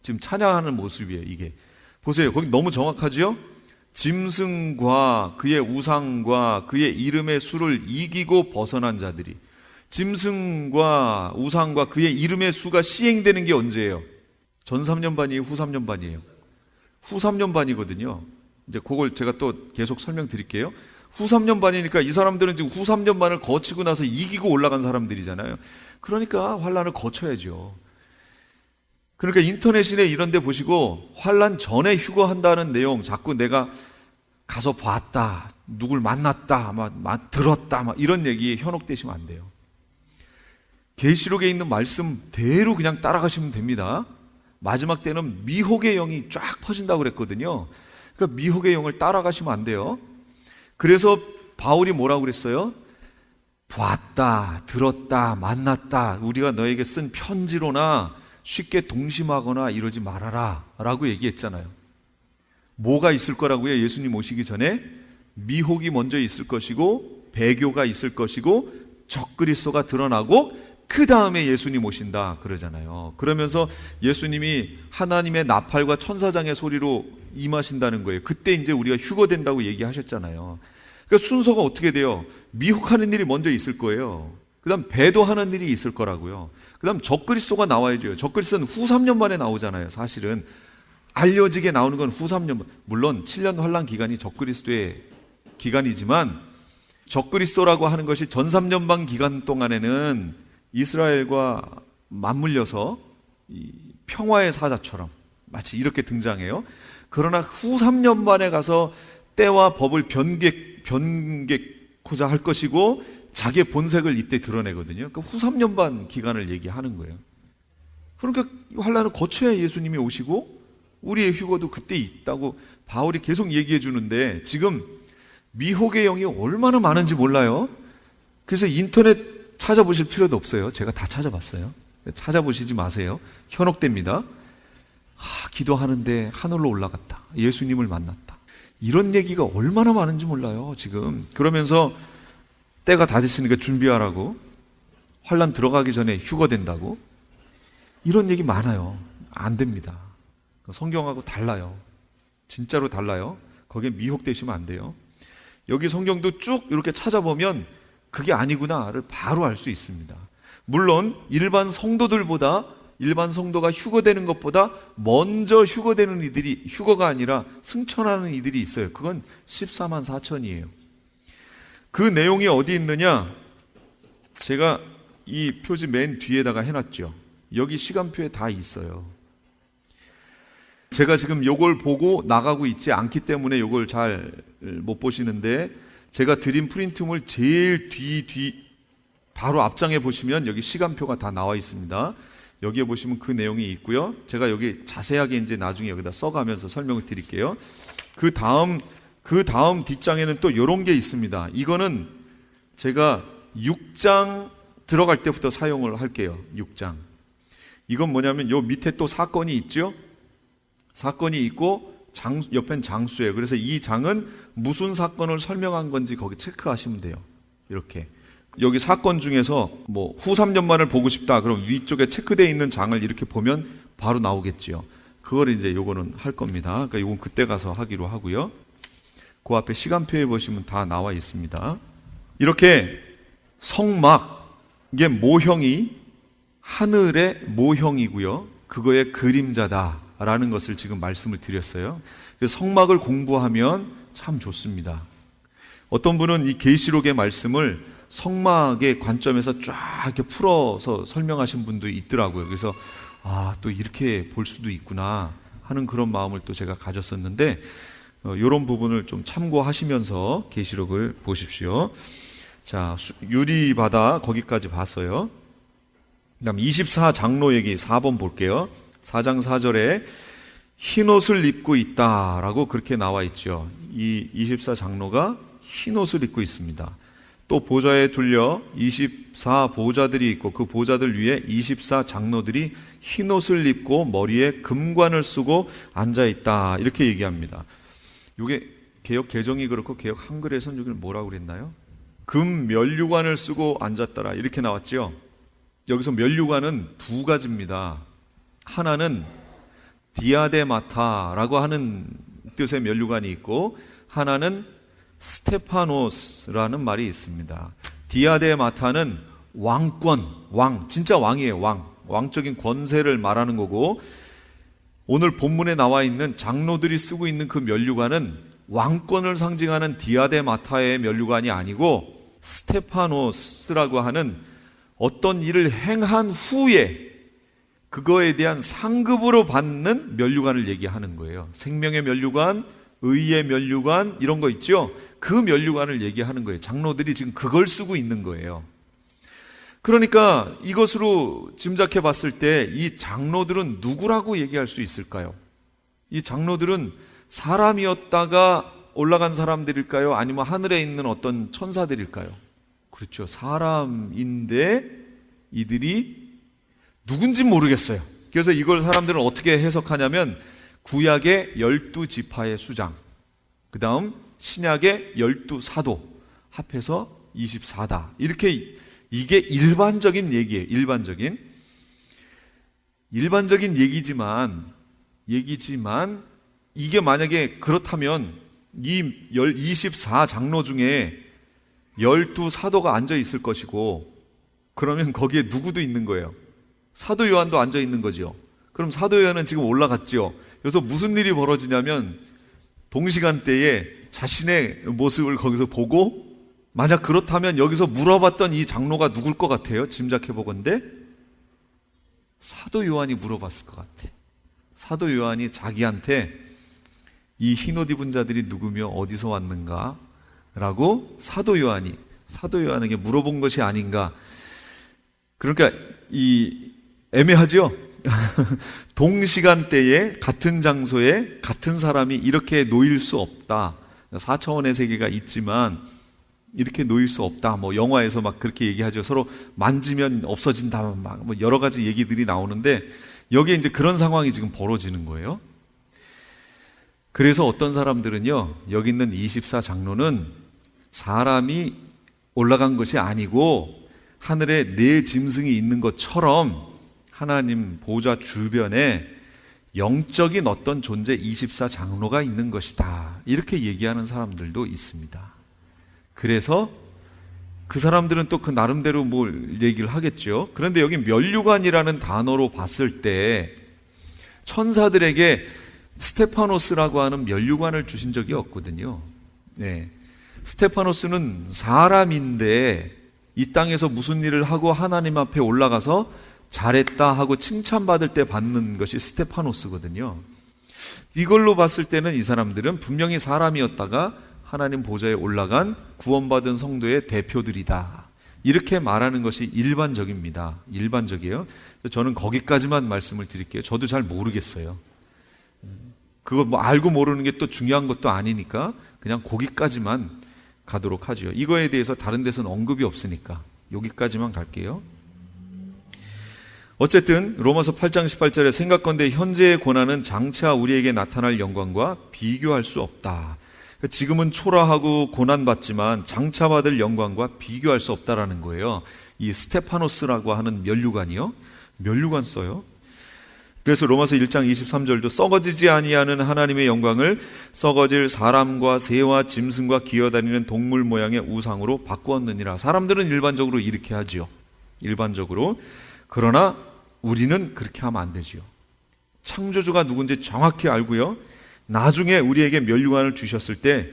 Speaker 1: 지금 찬양하는 모습이에요. 이게 보세요. 거기 너무 정확하죠? 짐승과 그의 우상과 그의 이름의 수를 이기고 벗어난 자들이 짐승과 우상과 그의 이름의 수가 시행되는 게 언제예요? 전 3년반이에요? 후 3년반이에요? 후 3년반이거든요. 이제 그걸 제가 또 계속 설명드릴게요. 후 3년반이니까 이 사람들은 지금 후 3년반을 거치고 나서 이기고 올라간 사람들이잖아요. 그러니까 환난을 거쳐야죠. 그러니까 인터넷이나 이런 데 보시고 환난 전에 휴거한다는 내용 자꾸 내가 가서 봤다, 누굴 만났다, 들었다 이런 얘기에 현혹되시면 안 돼요. 계시록에 있는 말씀대로 그냥 따라가시면 됩니다. 마지막 때는 미혹의 영이 쫙 퍼진다고 그랬거든요. 그러니까 미혹의 영을 따라가시면 안 돼요. 그래서 바울이 뭐라고 그랬어요? 봤다, 들었다, 만났다, 우리가 너에게 쓴 편지로나 쉽게 동심하거나 이러지 말아라 라고 얘기했잖아요. 뭐가 있을 거라고요? 예수님 오시기 전에 미혹이 먼저 있을 것이고 배교가 있을 것이고 적그리스도가 드러나고 그 다음에 예수님 오신다 그러잖아요. 그러면서 예수님이 하나님의 나팔과 천사장의 소리로 임하신다는 거예요. 그때 이제 우리가 휴거된다고 얘기하셨잖아요. 그러니까 순서가 어떻게 돼요? 미혹하는 일이 먼저 있을 거예요. 그 다음 배도하는 일이 있을 거라고요. 그 다음 적그리스도가 나와야죠. 적그리스도는 후 3년 만에 나오잖아요. 사실은 알려지게 나오는 건 후 3년 만. 물론 7년 환란 기간이 적그리스도의 기간이지만 적그리스도라고 하는 것이 전 3년반 기간 동안에는 이스라엘과 맞물려서 이 평화의 사자처럼 마치 이렇게 등장해요. 그러나 후 3년 만에 가서 때와 법을 변개코자 할 것이고 자기의 본색을 이때 드러내거든요. 그 후 3년 반 기간을 얘기하는 거예요. 그러니까 환란을 거쳐야 예수님이 오시고 우리의 휴거도 그때 있다고 바울이 계속 얘기해 주는데, 지금 미혹의 영이 얼마나 많은지 몰라요. 그래서 인터넷 찾아보실 필요도 없어요. 제가 다 찾아봤어요. 찾아보시지 마세요. 현혹됩니다. 기도하는데 하늘로 올라갔다, 예수님을 만났다, 이런 얘기가 얼마나 많은지 몰라요 지금. 그러면서 때가 다 됐으니까 준비하라고, 환란 들어가기 전에 휴거된다고, 이런 얘기 많아요. 안 됩니다. 성경하고 달라요. 진짜로 달라요. 거기에 미혹되시면 안 돼요. 여기 성경도 쭉 이렇게 찾아보면 그게 아니구나를 바로 알 수 있습니다. 물론 일반 성도가 휴거되는 것보다 먼저 휴거되는 이들이, 휴거가 아니라 승천하는 이들이 있어요. 그건 14만 4천이에요. 그 내용이 어디 있느냐? 제가 이 표지 맨 뒤에다가 해놨죠. 여기 시간표에 다 있어요. 제가 지금 요걸 보고 나가고 있지 않기 때문에 요걸 잘 못 보시는데, 제가 드린 프린트물 제일 뒤 바로 앞장에 보시면 여기 시간표가 다 나와 있습니다. 여기에 보시면 그 내용이 있고요. 제가 여기 자세하게 이제 나중에 여기다 써가면서 설명을 드릴게요. 그 다음 뒷장에는 또 이런 게 있습니다. 이거는 제가 6장 들어갈 때부터 사용을 할게요. 6장. 이건 뭐냐면 요 밑에 또 사건이 있죠. 사건이 있고 옆엔 장수예요. 그래서 이 장은 무슨 사건을 설명한 건지 거기 체크하시면 돼요. 이렇게. 여기 사건 중에서 뭐 후 3년 만을 보고 싶다, 그럼 위쪽에 체크되어 있는 장을 이렇게 보면 바로 나오겠지요. 그걸 이제 요거는 할 겁니다. 그러니까 요건 그때 가서 하기로 하고요. 그 앞에 시간표에 보시면 다 나와 있습니다. 이렇게 성막, 이게 모형이 하늘의 모형이고요. 그거의 그림자다라는 것을 지금 말씀을 드렸어요. 그래서 성막을 공부하면 참 좋습니다. 어떤 분은 이 계시록의 말씀을 성막의 관점에서 쫙 이렇게 풀어서 설명하신 분도 있더라고요. 그래서 또 이렇게 볼 수도 있구나 하는 그런 마음을 또 제가 가졌었는데, 이런 부분을 좀 참고하시면서 계시록을 보십시오. 자, 유리바다 거기까지 봤어요. 그다음 24장로 얘기 4번 볼게요. 4장 4절에 흰옷을 입고 있다라고 그렇게 나와 있죠. 이 24장로가 흰옷을 입고 있습니다. 또 보좌에 둘려 24보좌들이 있고 그 보좌들 위에 24장로들이 흰옷을 입고 머리에 금관을 쓰고 앉아있다, 이렇게 얘기합니다. 이게 개역 개정이 그렇고 개역 한글에서는 여기를 뭐라고 그랬나요? 금 면류관을 쓰고 앉았더라, 이렇게 나왔죠. 여기서 면류관은 두 가지입니다. 하나는 디아데마타라고 하는 뜻의 면류관이 있고, 하나는 스테파노스라는 말이 있습니다. 디아데마타는 왕권, 진짜 왕이에요. 왕적인 권세를 말하는 거고, 오늘 본문에 나와 있는 장로들이 쓰고 있는 그 면류관은 왕권을 상징하는 디아데마타의 면류관이 아니고 스테파노스라고 하는 어떤 일을 행한 후에 그거에 대한 상급으로 받는 면류관을 얘기하는 거예요. 생명의 면류관, 의의 면류관, 이런 거 있죠. 그 면류관을 얘기하는 거예요. 장로들이 지금 그걸 쓰고 있는 거예요. 그러니까 이것으로 짐작해 봤을 때 이 장로들은 누구라고 얘기할 수 있을까요? 이 장로들은 사람이었다가 올라간 사람들일까요? 아니면 하늘에 있는 어떤 천사들일까요? 그렇죠. 사람인데 이들이 누군지 모르겠어요. 그래서 이걸 사람들은 어떻게 해석하냐면 구약의 12지파의 수장, 그 다음 신약의 12사도 합해서 24다. 이렇게, 이게 일반적인 얘기예요. 일반적인 얘기지만 이게 만약에 그렇다면 이 24장로 중에 12사도가 앉아 있을 것이고, 그러면 거기에 누구도 있는 거예요. 사도 요한도 앉아 있는 거죠. 그럼 사도 요한은 지금 올라갔죠. 그래서 무슨 일이 벌어지냐면 동시간대에 자신의 모습을 거기서 보고 만약 그렇다면 여기서 물어봤던 이 장로가 누굴 것 같아요? 짐작해 보건대 사도 요한이 물어봤을 것 같아. 사도 요한이 자기한테 이 흰옷 입은 자들이 누구며 어디서 왔는가? 라고 사도 요한에게 물어본 것이 아닌가. 그러니까 이 애매하죠? 동시간대에 같은 장소에 같은 사람이 이렇게 놓일 수 없다. 4차원의 세계가 있지만 이렇게 놓일 수 없다. 뭐 영화에서 막 그렇게 얘기하죠. 서로 만지면 없어진다. 막 뭐 여러 가지 얘기들이 나오는데 여기에 이제 그런 상황이 지금 벌어지는 거예요. 그래서 어떤 사람들은요, 여기 있는 24장로는 사람이 올라간 것이 아니고 하늘에 네 짐승이 있는 것처럼 하나님 보좌 주변에 영적인 어떤 존재 24장로가 있는 것이다. 이렇게 얘기하는 사람들도 있습니다. 그래서 그 사람들은 또 그 나름대로 뭘 얘기를 하겠죠. 그런데 여기 면류관이라는 단어로 봤을 때 천사들에게 스테파노스라고 하는 면류관을 주신 적이 없거든요. 네. 스테파노스는 사람인데 이 땅에서 무슨 일을 하고 하나님 앞에 올라가서 잘했다 하고 칭찬받을 때 받는 것이 스테파노스거든요. 이걸로 봤을 때는 이 사람들은 분명히 사람이었다가 하나님 보좌에 올라간 구원받은 성도의 대표들이다. 이렇게 말하는 것이 일반적입니다. 일반적이에요. 저는 거기까지만 말씀을 드릴게요. 저도 잘 모르겠어요. 그거 뭐 알고 모르는 게 또 중요한 것도 아니니까 그냥 거기까지만 가도록 하죠. 이거에 대해서 다른 데서는 언급이 없으니까 여기까지만 갈게요. 어쨌든 로마서 8장 18절에 생각건대 현재의 고난은 장차 우리에게 나타날 영광과 비교할 수 없다. 지금은 초라하고 고난받지만 장차 받을 영광과 비교할 수 없다라는 거예요. 이 스테파노스라고 하는 면류관이요. 면류관 써요. 그래서 로마서 1장 23절도 썩어지지 아니하는 하나님의 영광을 썩어질 사람과 새와 짐승과 기어다니는 동물 모양의 우상으로 바꾸었느니라. 사람들은 일반적으로 이렇게 하지요. 일반적으로. 그러나 우리는 그렇게 하면 안 되지요. 창조주가 누군지 정확히 알고요. 나중에 우리에게 면류관을 주셨을 때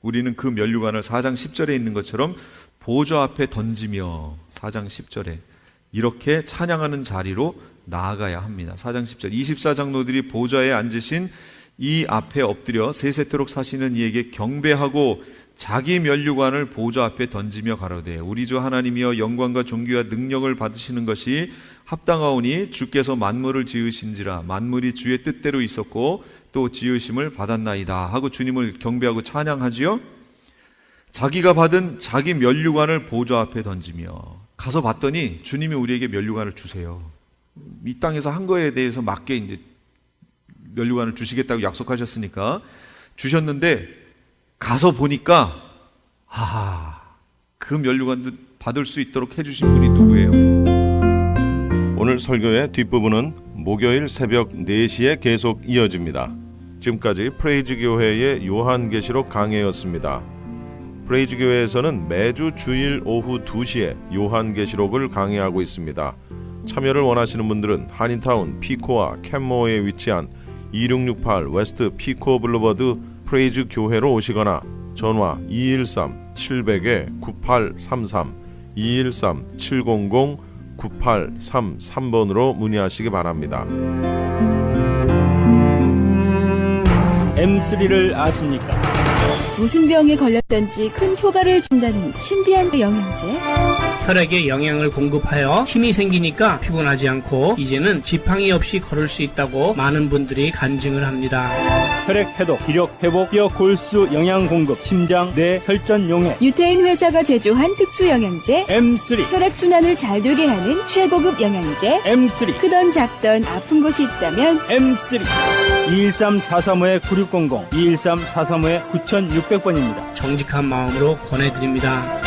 Speaker 1: 우리는 그 면류관을 4장 10절에 있는 것처럼 보좌 앞에 던지며 4장 10절에 이렇게 찬양하는 자리로 나아가야 합니다. 4장 10절 24장로들이 보좌에 앉으신 이 앞에 엎드려 세세토록 사시는 이에게 경배하고 자기 면류관을 보좌 앞에 던지며 가로되 우리 주 하나님이여 영광과 존귀와 능력을 받으시는 것이 합당하오니 주께서 만물을 지으신지라 만물이 주의 뜻대로 있었고 또 지으심을 받았나이다 하고 주님을 경배하고 찬양하지요. 자기가 받은 자기 면류관을 보좌 앞에 던지며 가서 봤더니 주님이 우리에게 면류관을 주세요. 이 땅에서 한 거에 대해서 맞게 이제 면류관을 주시겠다고 약속하셨으니까 주셨는데 가서 보니까 그 면류관도 받을 수 있도록 해주신 분이 누구예요?
Speaker 2: 오늘 설교의 뒷부분은 목요일 새벽 4시에 계속 이어집니다. 지금까지 프레이즈 교회의 요한계시록 강해였습니다. 프레이즈 교회에서는 매주 주일 오후 2시에 요한계시록을 강해하고 있습니다. 참여를 원하시는 분들은 한인타운 피코와 캔모어에 위치한 2668 웨스트 피코 블루버드 프레이즈 교회로 오시거나 전화 213-700-9833 213-700-9833번으로 문의하시기 바랍니다.
Speaker 4: M3를 아십니까?
Speaker 5: 무슨 병에 걸렸던지 큰 효과를 준다는 신비한 영양제.
Speaker 6: 혈액에 영양을 공급하여 힘이 생기니까 피곤하지 않고 이제는 지팡이 없이 걸을 수 있다고 많은 분들이 간증을 합니다.
Speaker 4: 혈액 해독, 기력 회복, 뼈 골수 영양 공급, 심장, 뇌, 혈전 용해.
Speaker 5: 유태인 회사가 제조한 특수 영양제.
Speaker 4: M3,
Speaker 5: 혈액 순환을 잘 되게 하는 최고급 영양제.
Speaker 4: M3,
Speaker 5: 크던 작던 아픈 곳이 있다면
Speaker 4: M3. 213-435-9600, 213-435-9600번입니다.
Speaker 6: 정직한 마음으로 권해드립니다.